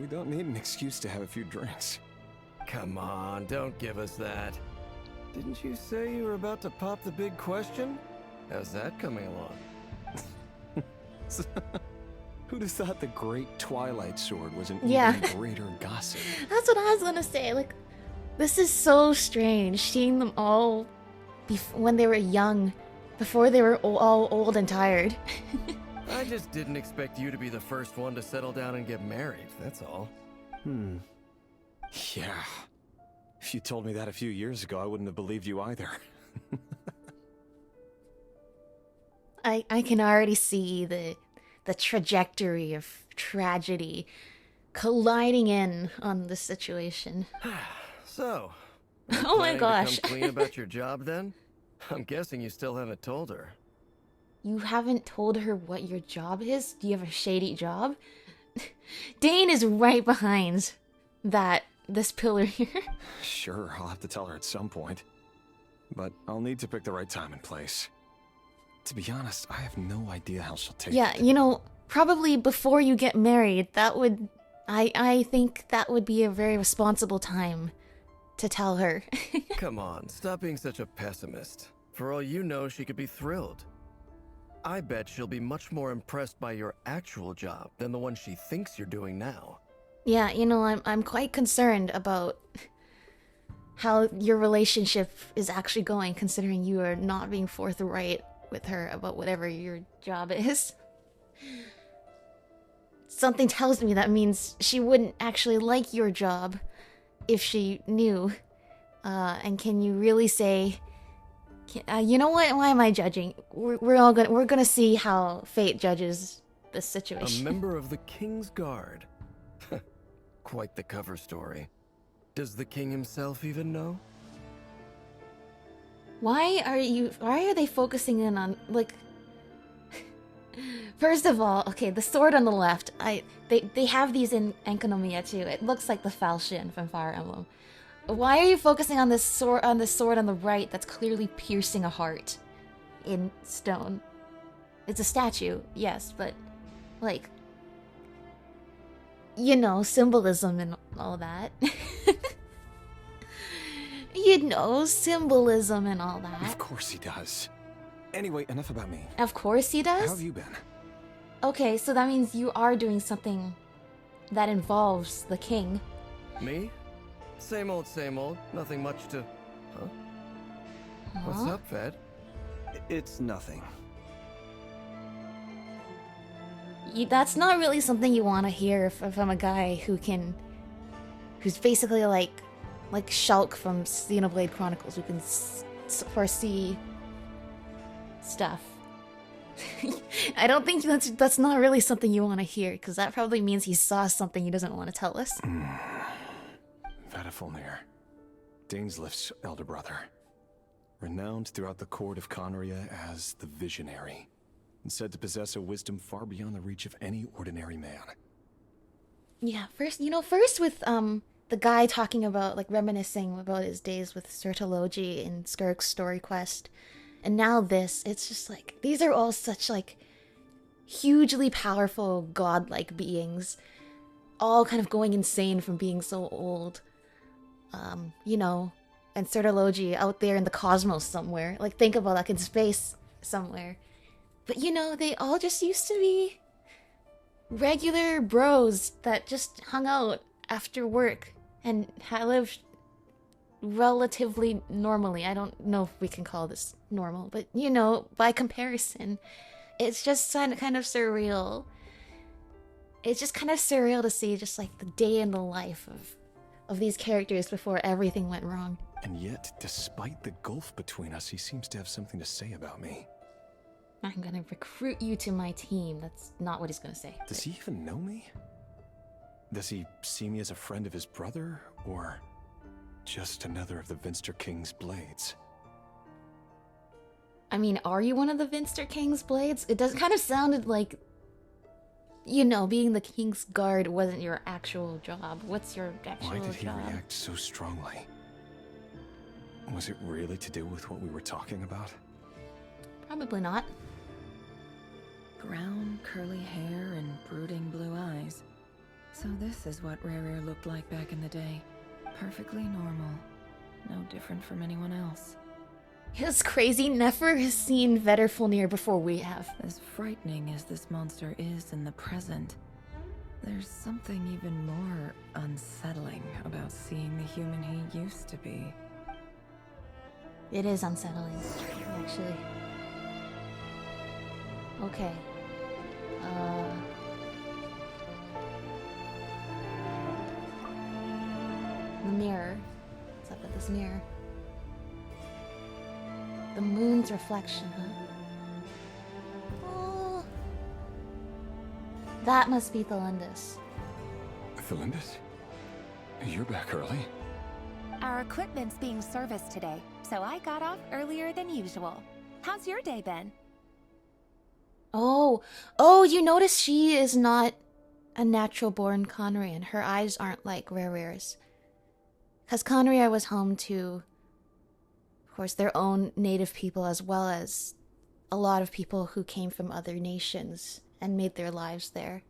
we don't need an excuse to have a few drinks. Come on, don't give us that. Didn't you say you were about to pop the big question? How's that coming along? Who'd have thought the great Twilight Sword was an Yeah. even greater gossip? That's what I was gonna say. Like, this is so strange, seeing them all when they were young, before they were all old and tired. I just didn't expect you to be the first one to settle down and get married, that's all. Yeah. If you told me that a few years ago, I wouldn't have believed you either. I can already see the trajectory of tragedy colliding in on this situation. So, Oh my planning to gosh. come clean about your job then? I'm guessing you still haven't told her. You haven't told her what your job is? Do you have a shady job? Dane is right behind this pillar here. Sure, I'll have to tell her at some point. But I'll need to pick the right time and place. To be honest, I have no idea how she'll take Yeah, it. Probably before you get married, I think that would be a very responsible time to tell her. Come on, stop being such a pessimist. For all you know, she could be thrilled. I bet she'll be much more impressed by your actual job than the one she thinks you're doing now. Yeah, I'm quite concerned about how your relationship is actually going, considering you are not being forthright with her about whatever your job is. Something tells me that means she wouldn't actually like your job if she knew. And can you really say, you know what? Why am I judging? We're gonna see how fate judges this situation. A member of the King's Guard. Quite the cover story. Does the king himself even know? Why are they focusing in on, like... First of all, okay, the sword on the left, they have these in Enkanomiya too. It looks like the falchion from Fire Emblem. Why are you focusing on this sword on the right that's clearly piercing a heart in stone? It's a statue, yes, but like, symbolism and all that. Symbolism and all that. Of course he does. Anyway, enough about me. Of course he does? How have you been? Okay, so that means you are doing something that involves the king. Me? Same old, same old. Nothing much to... Huh? What's up, Ved? It's nothing. That's not really something you want to hear from a guy who's basically like Shulk from Xenoblade Chronicles, who can foresee stuff. I don't think that's not really something you want to hear, because that probably means he saw something he doesn't want to tell us. Vedifulnir, Dainsleif's elder brother, renowned throughout the court of Conria as the Visionary, and said to possess a wisdom far beyond the reach of any ordinary man. Yeah, first with the guy talking about, like, reminiscing about his days with Sertologi in Skirk's story quest, and now this, it's just like, these are all such, like, hugely powerful godlike beings, all kind of going insane from being so old. You know, and Sertologi out there in the cosmos somewhere, like, think about, like, in space somewhere. But, you know, they all just used to be regular bros that just hung out after work and lived relatively normally. I don't know if we can call this normal, but, you know, by comparison, it's just kind of surreal. It's just kind of surreal to see just, like, the day in the life of these characters before everything went wrong. And yet, despite the gulf between us, he seems to have something to say about me. I'm gonna recruit you to my team. That's not what he's gonna say. Does he even know me? Does he see me as a friend of his brother, or just another of the Vinster King's blades? I mean, are you one of the Vinster King's blades? It does kind of sounded like, you know, being the King's guard wasn't your actual job. What's your actual job? Why did he react so strongly? Was it really to do with what we were talking about? Probably not. Brown, curly hair and brooding blue eyes. So this is what Rarier looked like back in the day. Perfectly normal. No different from anyone else. It's crazy. Nefer has seen Vedifulnir before we have. As frightening as this monster is in the present, there's something even more unsettling about seeing the human he used to be. It is unsettling, actually. Okay. The mirror. What's up with this mirror? The moon's reflection, huh? Oh. That must be Thelindis. Thelindis? You're back early. Our equipment's being serviced today, so I got off earlier than usual. How's your day been? Oh, you notice she is not a natural-born Conrian. Her eyes aren't like Rare's. Because Conria was home to, of course, their own native people, as well as a lot of people who came from other nations and made their lives there.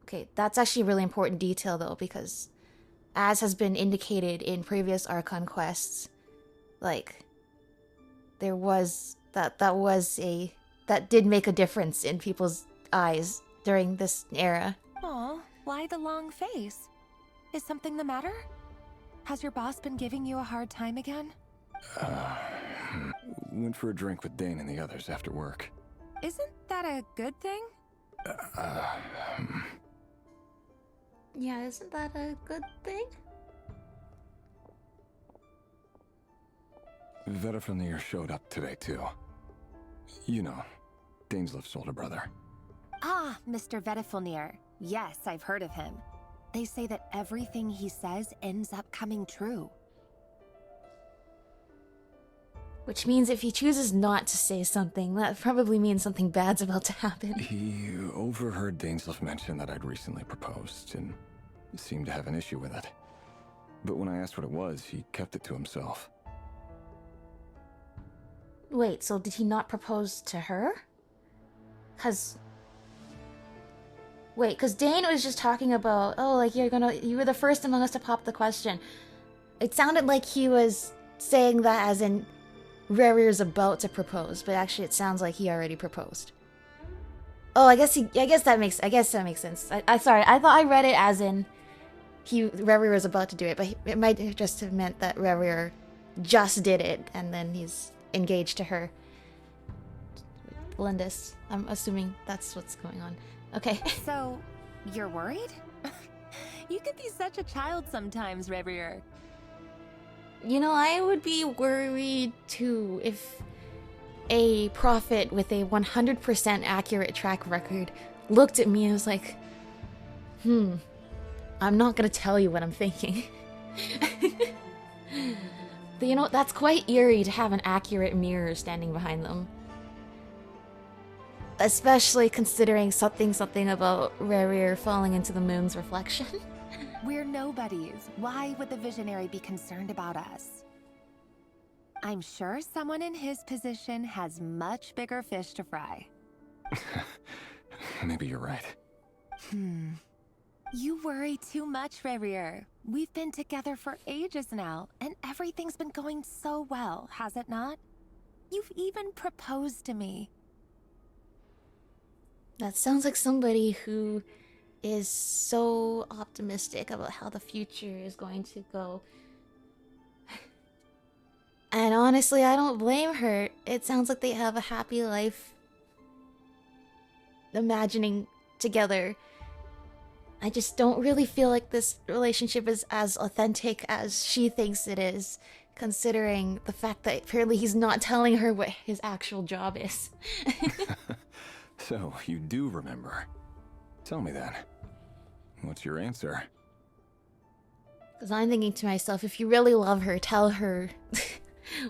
Okay, that's actually a really important detail, though, because as has been indicated in previous Archon quests, like, there was, that did make a difference in people's eyes during this era. Aw, why the long face? Is something the matter? Has your boss been giving you a hard time again? Went for a drink with Dane and the others after work. Isn't that a good thing? Yeah, isn't that a good thing? Vedifulnir showed up today, too. You know, Dainsleif's older brother. Ah, Mr. Vedifulnir. Yes, I've heard of him. They say that everything he says ends up coming true. Which means if he chooses not to say something, that probably means something bad's about to happen. He overheard Dainsleif mention that I'd recently proposed, and seemed to have an issue with it. But when I asked what it was, he kept it to himself. Wait, so did he not propose to her? Cause Dane was just talking about, oh, like, you were the first among us to pop the question. It sounded like he was saying that as in Rareer's about to propose, but actually it sounds like he already proposed. Oh, I guess that makes sense. Sorry, I thought I read it as in Reverie was about to do it, but it might have just have meant that Reverie just did it, and then he's engaged to her. Lindis. I'm assuming that's what's going on. Okay. So, you're worried? You could be such a child sometimes, Reverie. You know, I would be worried too if a prophet with a 100% accurate track record looked at me and was like, I'm not gonna tell you what I'm thinking. But you know, that's quite eerie to have an accurate mirror standing behind them. Especially considering something about Reverie falling into the moon's reflection. We're nobodies. Why would the visionary be concerned about us? I'm sure someone in his position has much bigger fish to fry. Maybe you're right. You worry too much, Reverie. We've been together for ages now, and everything's been going so well, has it not? You've even proposed to me. That sounds like somebody who is so optimistic about how the future is going to go. And honestly, I don't blame her. It sounds like they have a happy life imagining together. I just don't really feel like this relationship is as authentic as she thinks it is, considering the fact that apparently he's not telling her what his actual job is. So, you do remember. Tell me then. What's your answer? Because I'm thinking to myself, if you really love her, tell her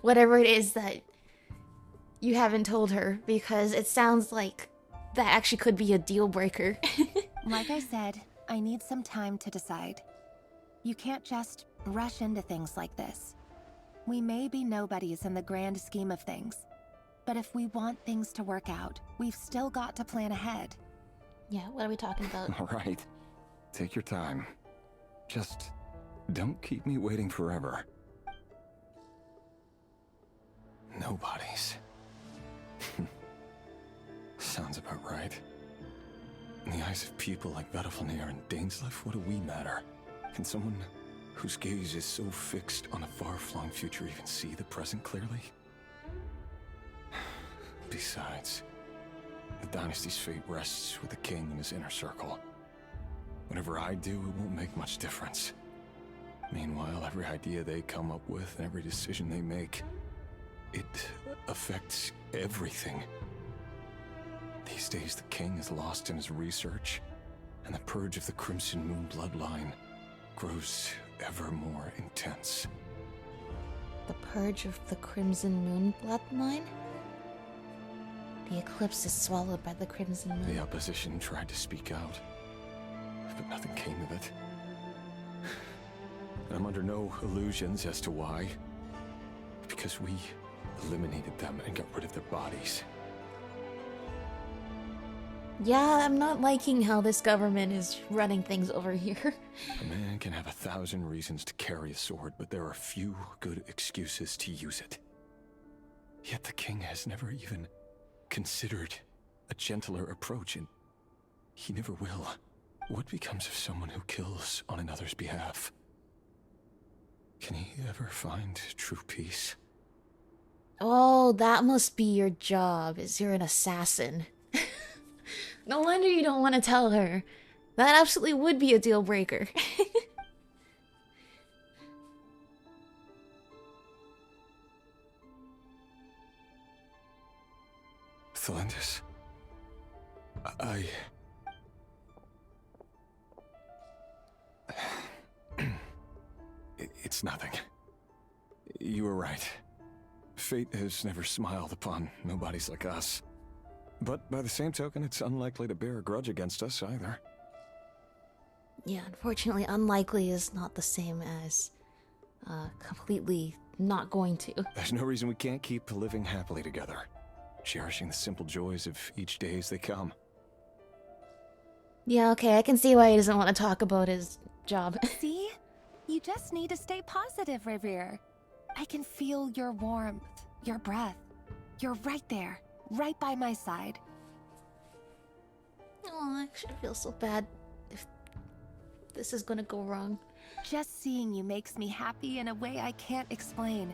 whatever it is that you haven't told her, because it sounds like that actually could be a deal breaker. Like I said, I need some time to decide. You can't just rush into things like this. We may be nobodies in the grand scheme of things, but if we want things to work out, we've still got to plan ahead. Yeah, what are we talking about? All right. Take your time. Just don't keep me waiting forever. Nobodies. Sounds about right. In the eyes of people like Vedalfnir and Dainsleif, what do we matter? Can someone whose gaze is so fixed on a far-flung future even see the present clearly? Besides, the dynasty's fate rests with the king and his inner circle. Whatever I do, it won't make much difference. Meanwhile, every idea they come up with and every decision they make, it affects everything. These days, the king is lost in his research, and the purge of the Crimson Moon bloodline grows ever more intense. The purge of the Crimson Moon bloodline? The eclipse is swallowed by the Crimson Moon. The opposition tried to speak out, but nothing came of it. I'm under no illusions as to why. Because we eliminated them and got rid of their bodies. Yeah, I'm not liking how this government is running things over here. A man can have 1,000 reasons to carry a sword, but there are few good excuses to use it. Yet the king has never even considered a gentler approach, and he never will. What becomes of someone who kills on another's behalf? Can he ever find true peace? Oh, that must be your job, is you're an assassin. No wonder you don't want to tell her. That absolutely would be a deal breaker. Thelindis, It's nothing. You were right. Fate has never smiled upon nobodies like us. But by the same token, it's unlikely to bear a grudge against us either. Yeah, unfortunately, unlikely is not the same as completely not going to. There's no reason we can't keep living happily together, cherishing the simple joys of each day as they come. Yeah, okay, I can see why he doesn't want to talk about his job. See? You just need to stay positive, Reverie. I can feel your warmth, your breath. You're right there, right by my side. Oh, I should feel so bad if this is gonna go wrong. Just seeing you makes me happy in a way I can't explain.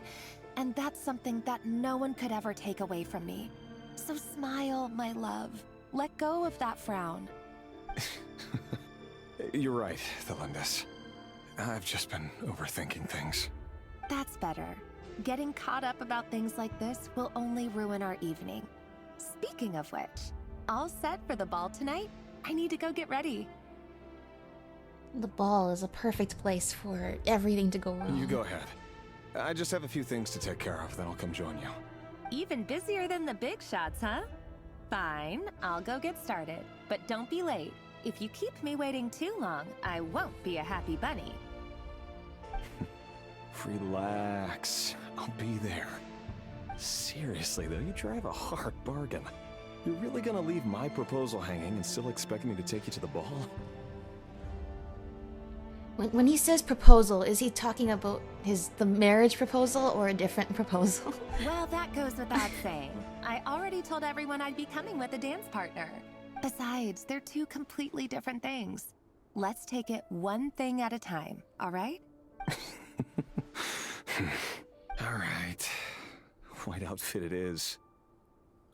And that's something that no one could ever take away from me. So smile, my love. Let go of that frown. You're right, Thelindis. I've just been overthinking things. That's better. Getting caught up about things like this will only ruin our evening. Speaking of which, all set for the ball tonight? I need to go get ready. The ball is a perfect place for everything to go wrong. You go ahead. I just have a few things to take care of, then I'll come join you. Even busier than the big shots, huh? Fine, I'll go get started. But don't be late. If you keep me waiting too long, I won't be a happy bunny. Relax. I'll be there. Seriously, though, you drive a hard bargain. You're really gonna leave my proposal hanging and still expect me to take you to the ball? When he says proposal, is he talking about the marriage proposal or a different proposal? Well, that goes without saying. I already told everyone I'd be coming with a dance partner. Besides, they're two completely different things. Let's take it one thing at a time, all right? All right. White outfit it is.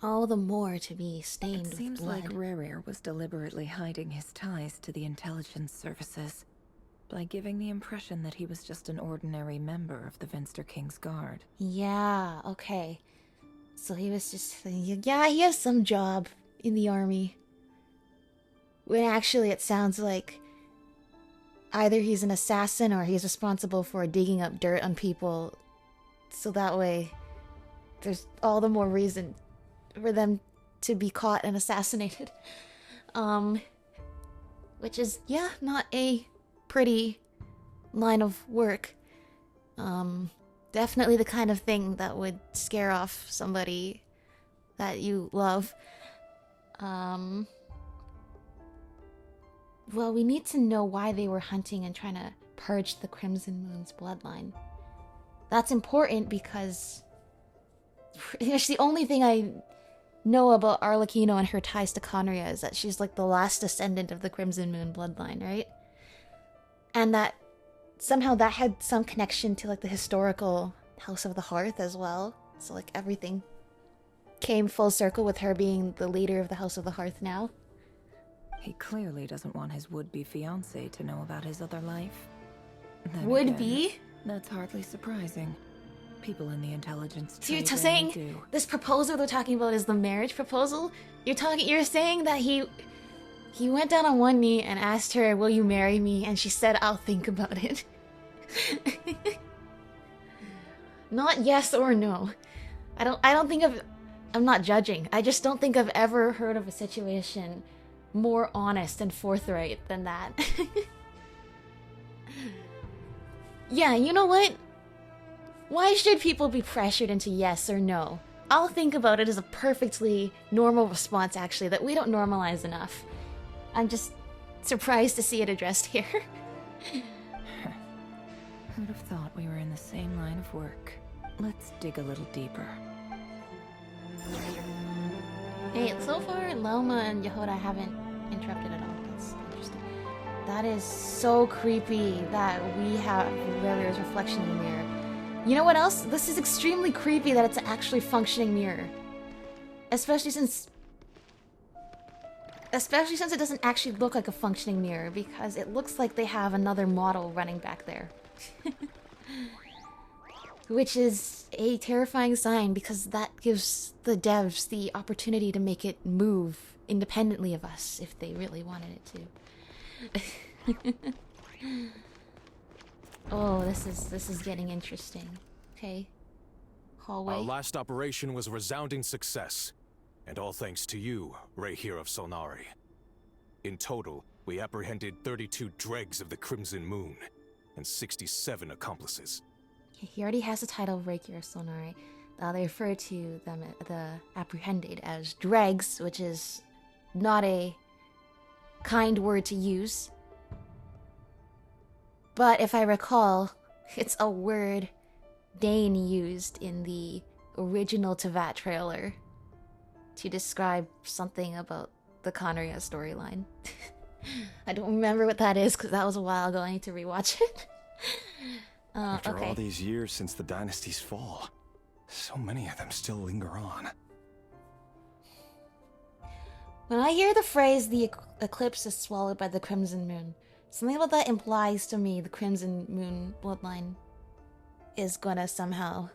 All the more to be stained It seems with blood. like Rerir was deliberately hiding his ties to the intelligence services by giving the impression that he was just an ordinary member of the Venster King's Guard. Yeah, okay. So he was just thinking, yeah, he has some job in the army. When actually it sounds like either he's an assassin or he's responsible for digging up dirt on people. So that way, there's all the more reason for them to be caught and assassinated. Which is, yeah, not a pretty line of work. Definitely the kind of thing that would scare off somebody that you love. Well, we need to know why they were hunting and trying to purge the Crimson Moon's bloodline. That's important because it's the only thing I know about Arlecchino and her ties to Conria is that she's like the last descendant of the Crimson Moon bloodline, right? And that somehow that had some connection to like the historical House of the Hearth as well. So like everything came full circle with her being the leader of the House of the Hearth now. He clearly doesn't want his would-be fiancé to know about his other life. Then Would-be? again, that's hardly surprising. People in the intelligence So you're trade saying rarely do. this proposal they're talking about is the marriage proposal? You're saying that he went down on one knee and asked her, "Will you marry me?" and she said, "I'll think about it." Not yes or no. I'm not judging. I just don't think I've ever heard of a situation more honest and forthright than that. Yeah, you know what? Why should people be pressured into yes or no? I'll think about it as a perfectly normal response, actually, that we don't normalize enough. I'm just surprised to see it addressed here. Who'd have thought we were in the same line of work? Let's dig a little deeper. Hey, so far, Loma and Yehoda haven't interrupted at all. That's interesting. That is so creepy that we have Rerir's reflection in the mirror. You know what else? This is extremely creepy that it's an actually functioning mirror. Especially since it doesn't actually look like a functioning mirror, because it looks like they have another model running back there. Which is a terrifying sign, because that gives the devs the opportunity to make it move independently of us if they really wanted it to. Oh, this is getting interesting. Okay. Hallway. Our last operation was a resounding success, and all thanks to you, Reir of Solnari. In total, we apprehended 32 dregs of the Crimson Moon, and 67 accomplices. He already has the title of Reiki or Sonari. They refer to them, the apprehended, as dregs, which is not a kind word to use. But if I recall, it's a word Dane used in the original Teyvat trailer to describe something about the Conria storyline. I don't remember what that is because that was a while ago. I need to rewatch it. After okay. all these years since the dynasty's fall, so many of them still linger on. When I hear the phrase the eclipse is swallowed by the Crimson Moon, something about that implies to me the Crimson Moon bloodline is gonna somehow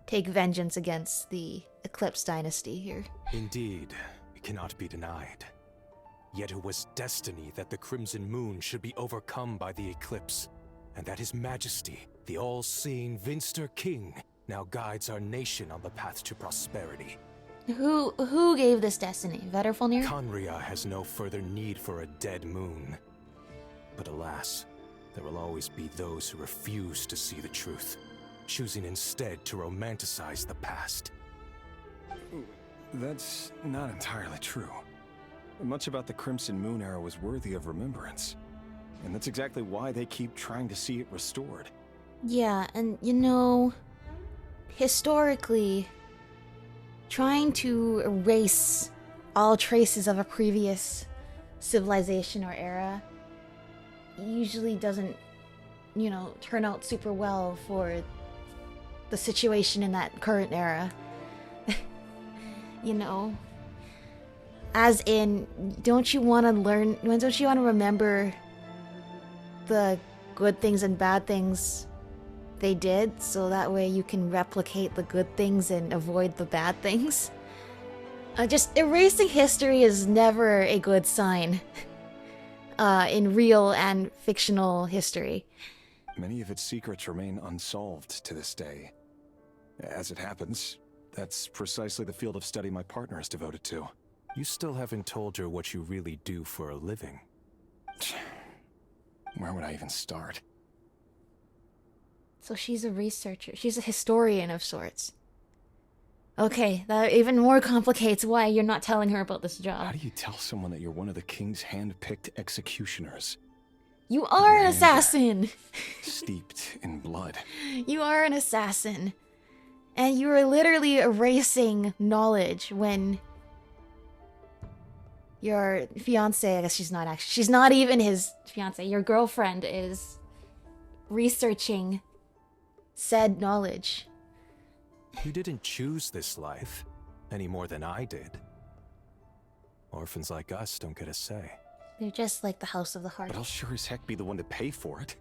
take vengeance against the Eclipse dynasty here. Indeed, it cannot be denied. Yet it was destiny that the Crimson Moon should be overcome by the eclipse, and that His Majesty, the all-seeing Vinster King, now guides our nation on the path to prosperity. Who gave this destiny? Vetterfalnir? Conria has no further need for a dead moon. But alas, there will always be those who refuse to see the truth, choosing instead to romanticize the past. That's not entirely true. Much about the Crimson Moon era was worthy of remembrance. And that's exactly why they keep trying to see it restored. Yeah, and you know, historically, trying to erase all traces of a previous civilization or era usually doesn't, you know, turn out super well for the situation in that current era. You know? As in, don't you want to remember the good things and bad things they did, so that way you can replicate the good things and avoid the bad things? Just erasing history is never a good sign in real and fictional history. Many of its secrets remain unsolved to this day. As it happens, that's precisely the field of study my partner is devoted to. You still haven't told her what you really do for a living. Where would I even start? So she's a researcher. She's a historian of sorts. Okay, that even more complicates why you're not telling her about this job. How do you tell someone that you're one of the king's hand-picked executioners? You are an assassin! Steeped in blood. You are an assassin. And you are literally erasing knowledge when your fiancé, I guess she's not even his fiancé, your girlfriend is researching said knowledge. You didn't choose this life, any more than I did. Orphans like us don't get a say. They're just like the House of the Heart. But I'll sure as heck be the one to pay for it.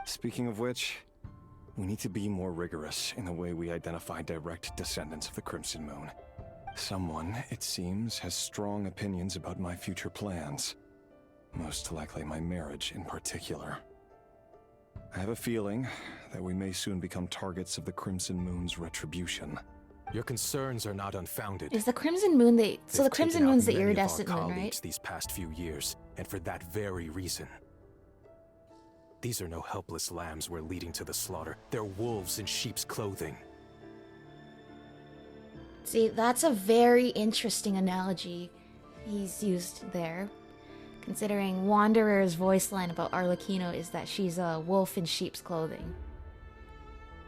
Speaking of which, we need to be more rigorous in the way we identify direct descendants of the Crimson Moon. Someone, it seems, has strong opinions about my future plans. Most likely my marriage in particular. I have a feeling that we may soon become targets of the Crimson Moon's retribution. Your concerns are not unfounded. Is the Crimson Moon the Crimson Moon's the iridescent moon, right? These past few years, and for that very reason. These are no helpless lambs we're leading to the slaughter. They're wolves in sheep's clothing. See, that's a very interesting analogy he's used there. Considering Wanderer's voice line about Arlecchino is that she's a wolf in sheep's clothing.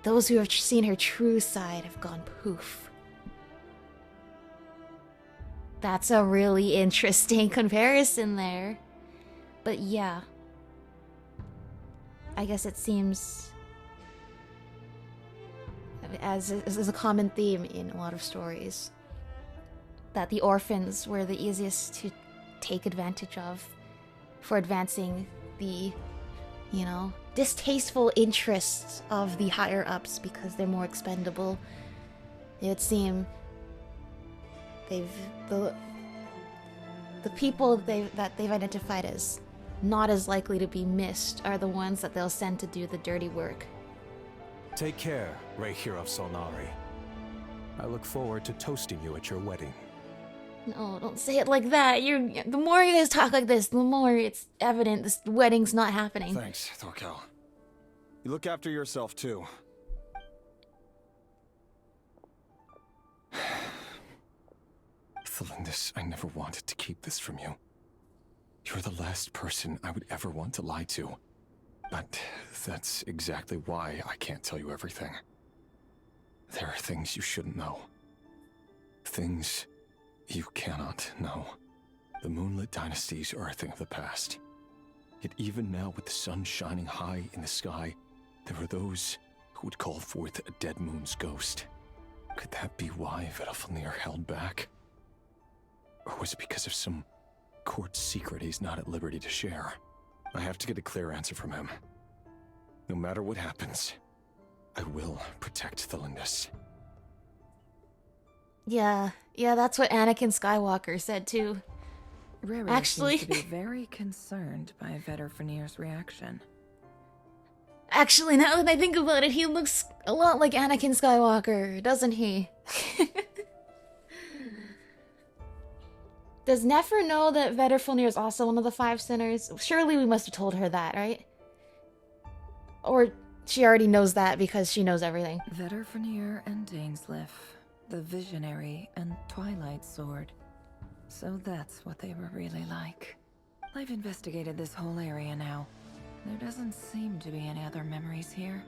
Those who have seen her true side have gone poof. That's a really interesting comparison there. But yeah. I guess it seems as a common theme in a lot of stories that the orphans were the easiest to take advantage of for advancing the, you know, distasteful interests of the higher ups because they're more expendable. It would seem the people that they've identified as not as likely to be missed are the ones that they'll send to do the dirty work. Take care, Rey Hero of Solnari. I look forward to toasting you at your wedding. No, don't say it like that. The more you guys talk like this, the more it's evident this wedding's not happening. Thanks, Thorkel. You look after yourself, too. Thelindis, I never wanted to keep this from you. You're the last person I would ever want to lie to. But that's exactly why I can't tell you everything. There are things you shouldn't know. Things you cannot know. The moonlit dynasties are a thing of the past. Yet even now, with the sun shining high in the sky, there are those who would call forth a dead moon's ghost. Could that be why Vettelfnir held back? Or was it because of some court secret he's not at liberty to share? I have to get a clear answer from him. No matter what happens, I will protect the Lindis. Yeah, that's what Anakin Skywalker said too. Riri Actually, seems to be very concerned by Vettelfnir's reaction. Actually, now that I think about it, he looks a lot like Anakin Skywalker, doesn't he? Does Nefer know that Vettelfnir is also one of the 5 sinners? Surely we must have told her that, right? Or she already knows that because she knows everything. Vettelfnir and Dainsleif, the Visionary and Twilight Sword. So that's what they were really like. I've investigated this whole area now. There doesn't seem to be any other memories here.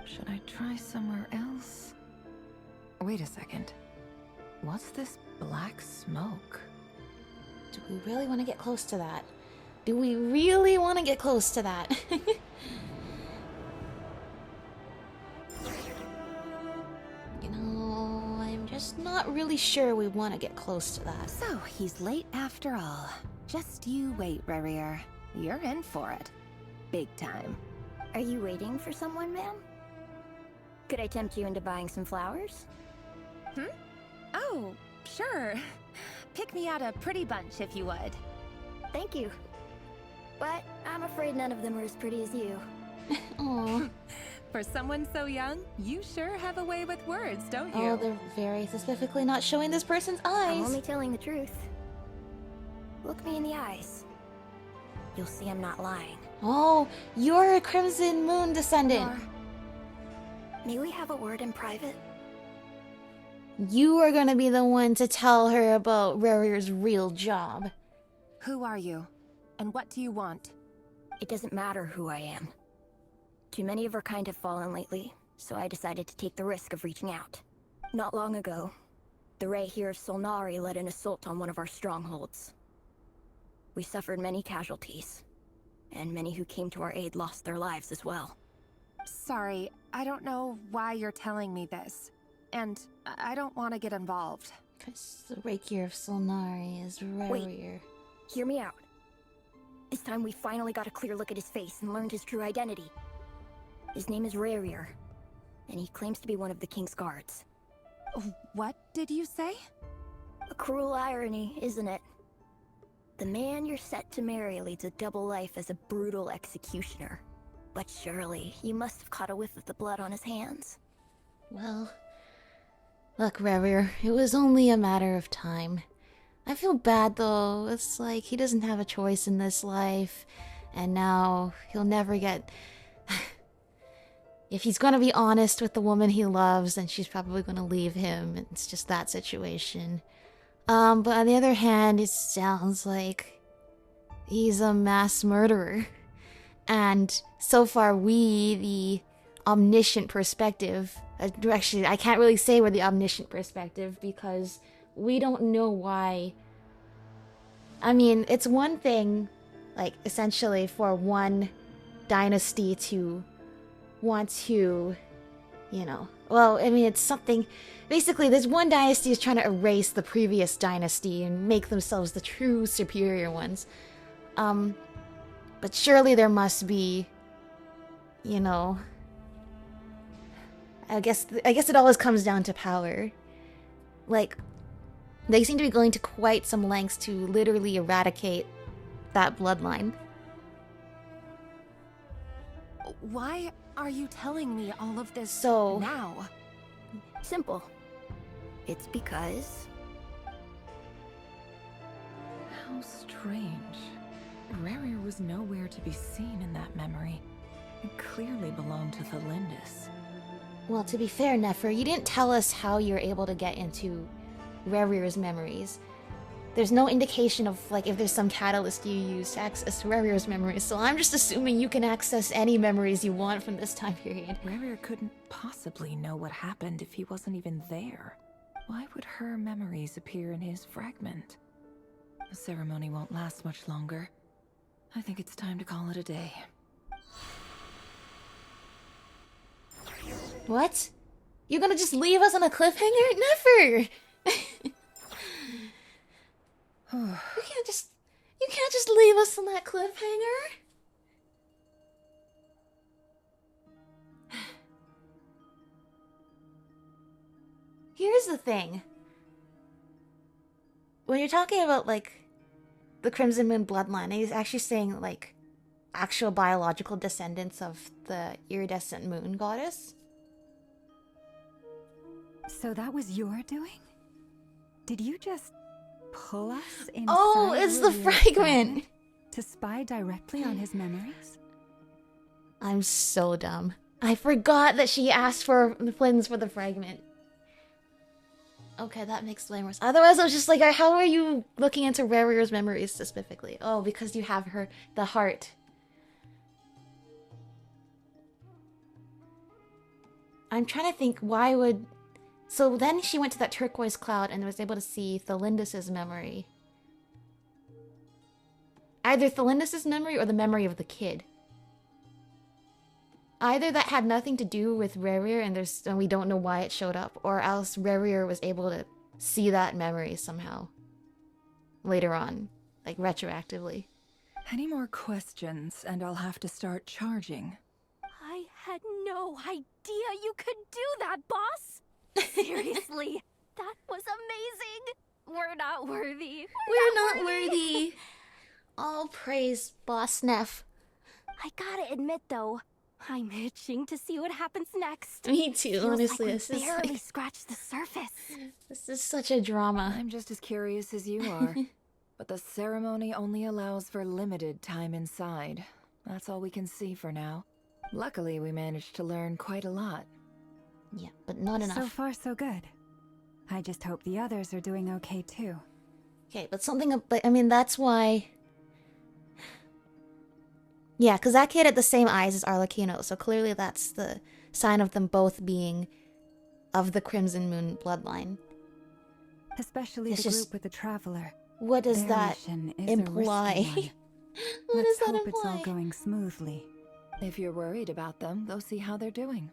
Should I try somewhere else? Wait a second. What's this black smoke? Do we really want to get close to that? Do we really want to get close to that? You know, I'm just not really sure we want to get close to that. So, he's late after all. Just you wait, Rerir. You're in for it. Big time. Are you waiting for someone, ma'am? Could I tempt you into buying some flowers? Oh, sure. Pick me out a pretty bunch if you would. Thank you. But I'm afraid none of them are as pretty as you. Aww. For someone so young, you sure have a way with words, don't you? Oh, they're very specifically not showing this person's eyes. I'm only telling the truth. Look me in the eyes. You'll see I'm not lying. Oh, you're a Crimson Moon descendant. May we have a word in private? You are gonna be the one to tell her about Rerir's real job. Who are you? And what do you want? It doesn't matter who I am. Too many of our kind have fallen lately, so I decided to take the risk of reaching out. Not long ago, the Ray here of Solnari led an assault on one of our strongholds. We suffered many casualties, and many who came to our aid lost their lives as well. Sorry, I don't know why you're telling me this. And I don't want to get involved. Because the Rakier of Solnari is Rerir. Wait, hear me out. This time we finally got a clear look at his face and learned his true identity. His name is Rerir, and he claims to be one of the King's guards. What did you say? A cruel irony, isn't it? The man you're set to marry leads a double life as a brutal executioner. But surely, you must have caught a whiff of the blood on his hands. Well, look, Rerir, it was only a matter of time. I feel bad, though. It's like he doesn't have a choice in this life, and now he'll never get... If he's gonna be honest with the woman he loves, then she's probably gonna leave him. It's just that situation. But on the other hand, it sounds like he's a mass murderer. And so far, we, the omniscient perspective... Actually, I can't really say we're the omniscient perspective because we don't know why. I mean, it's one thing, like, essentially for one dynasty to want to, you know... Well, I mean, it's something... Basically, there's one dynasty is trying to erase the previous dynasty and make themselves the true superior ones. But surely there must be, you know... I guess it always comes down to power. Like, they seem to be going to quite some lengths to literally eradicate that bloodline. Why are you telling me all of this now? Simple. It's because... How strange. Rerir was nowhere to be seen in that memory. It clearly belonged to the Lindis. Well, to be fair, Nefer, you didn't tell us how you're able to get into Rerir's memories. There's no indication of, like, if there's some catalyst you use to access Rerir's memories, so I'm just assuming you can access any memories you want from this time period. Rerir couldn't possibly know what happened if he wasn't even there. Why would her memories appear in his fragment? The ceremony won't last much longer. I think it's time to call it a day. What? You're gonna just leave us on a cliffhanger? Never! You can't just leave us on that cliffhanger. Here's the thing. When you're talking about, like, the Crimson Moon bloodline, he's actually saying, like, actual biological descendants of the iridescent moon goddess. So that was your doing? Did you just pull us inside? Oh, it's the fragment! To spy directly on his memories? I'm so dumb. I forgot that she asked for the Flynn's for the fragment. Okay, that makes way more sense. Otherwise, I was just like, how are you looking into Rarier's memories specifically? Oh, because you have the heart. I'm trying to think, why would... So then she went to that turquoise cloud and was able to see Thelindis' memory. Either Thelindis' memory or the memory of the kid. Either that had nothing to do with Rarier and we don't know why it showed up, or else Rarier was able to see that memory somehow. Later on. Like, retroactively. Any more questions, and I'll have to start charging. I had no idea you could do that, boss! Seriously, that was amazing! We're not worthy. We're not worthy. All praise, Boss Neff. I gotta admit, though, I'm itching to see what happens next. Me too, Feels honestly. Like this we is barely like, scratched the surface. this is such a drama. I'm just as curious as you are. But the ceremony only allows for limited time inside. That's all we can see for now. Luckily, we managed to learn quite a lot. Yeah, but not enough. So far, so good. I just hope the others are doing okay, too. Okay, but something... I mean, that's why... Yeah, because that kid had the same eyes as Arlecchino, so clearly that's the sign of them both being of the Crimson Moon bloodline. Especially it's the just, group with the Traveler. What does Their that mission is imply? What Let's does that hope imply? it's all going smoothly. If you're worried about them, go see how they're doing.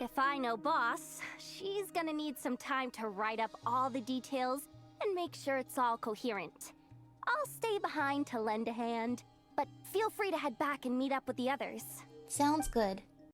If I know Boss, she's gonna need some time to write up all the details and make sure it's all coherent. I'll stay behind to lend a hand, but feel free to head back and meet up with the others. Sounds good.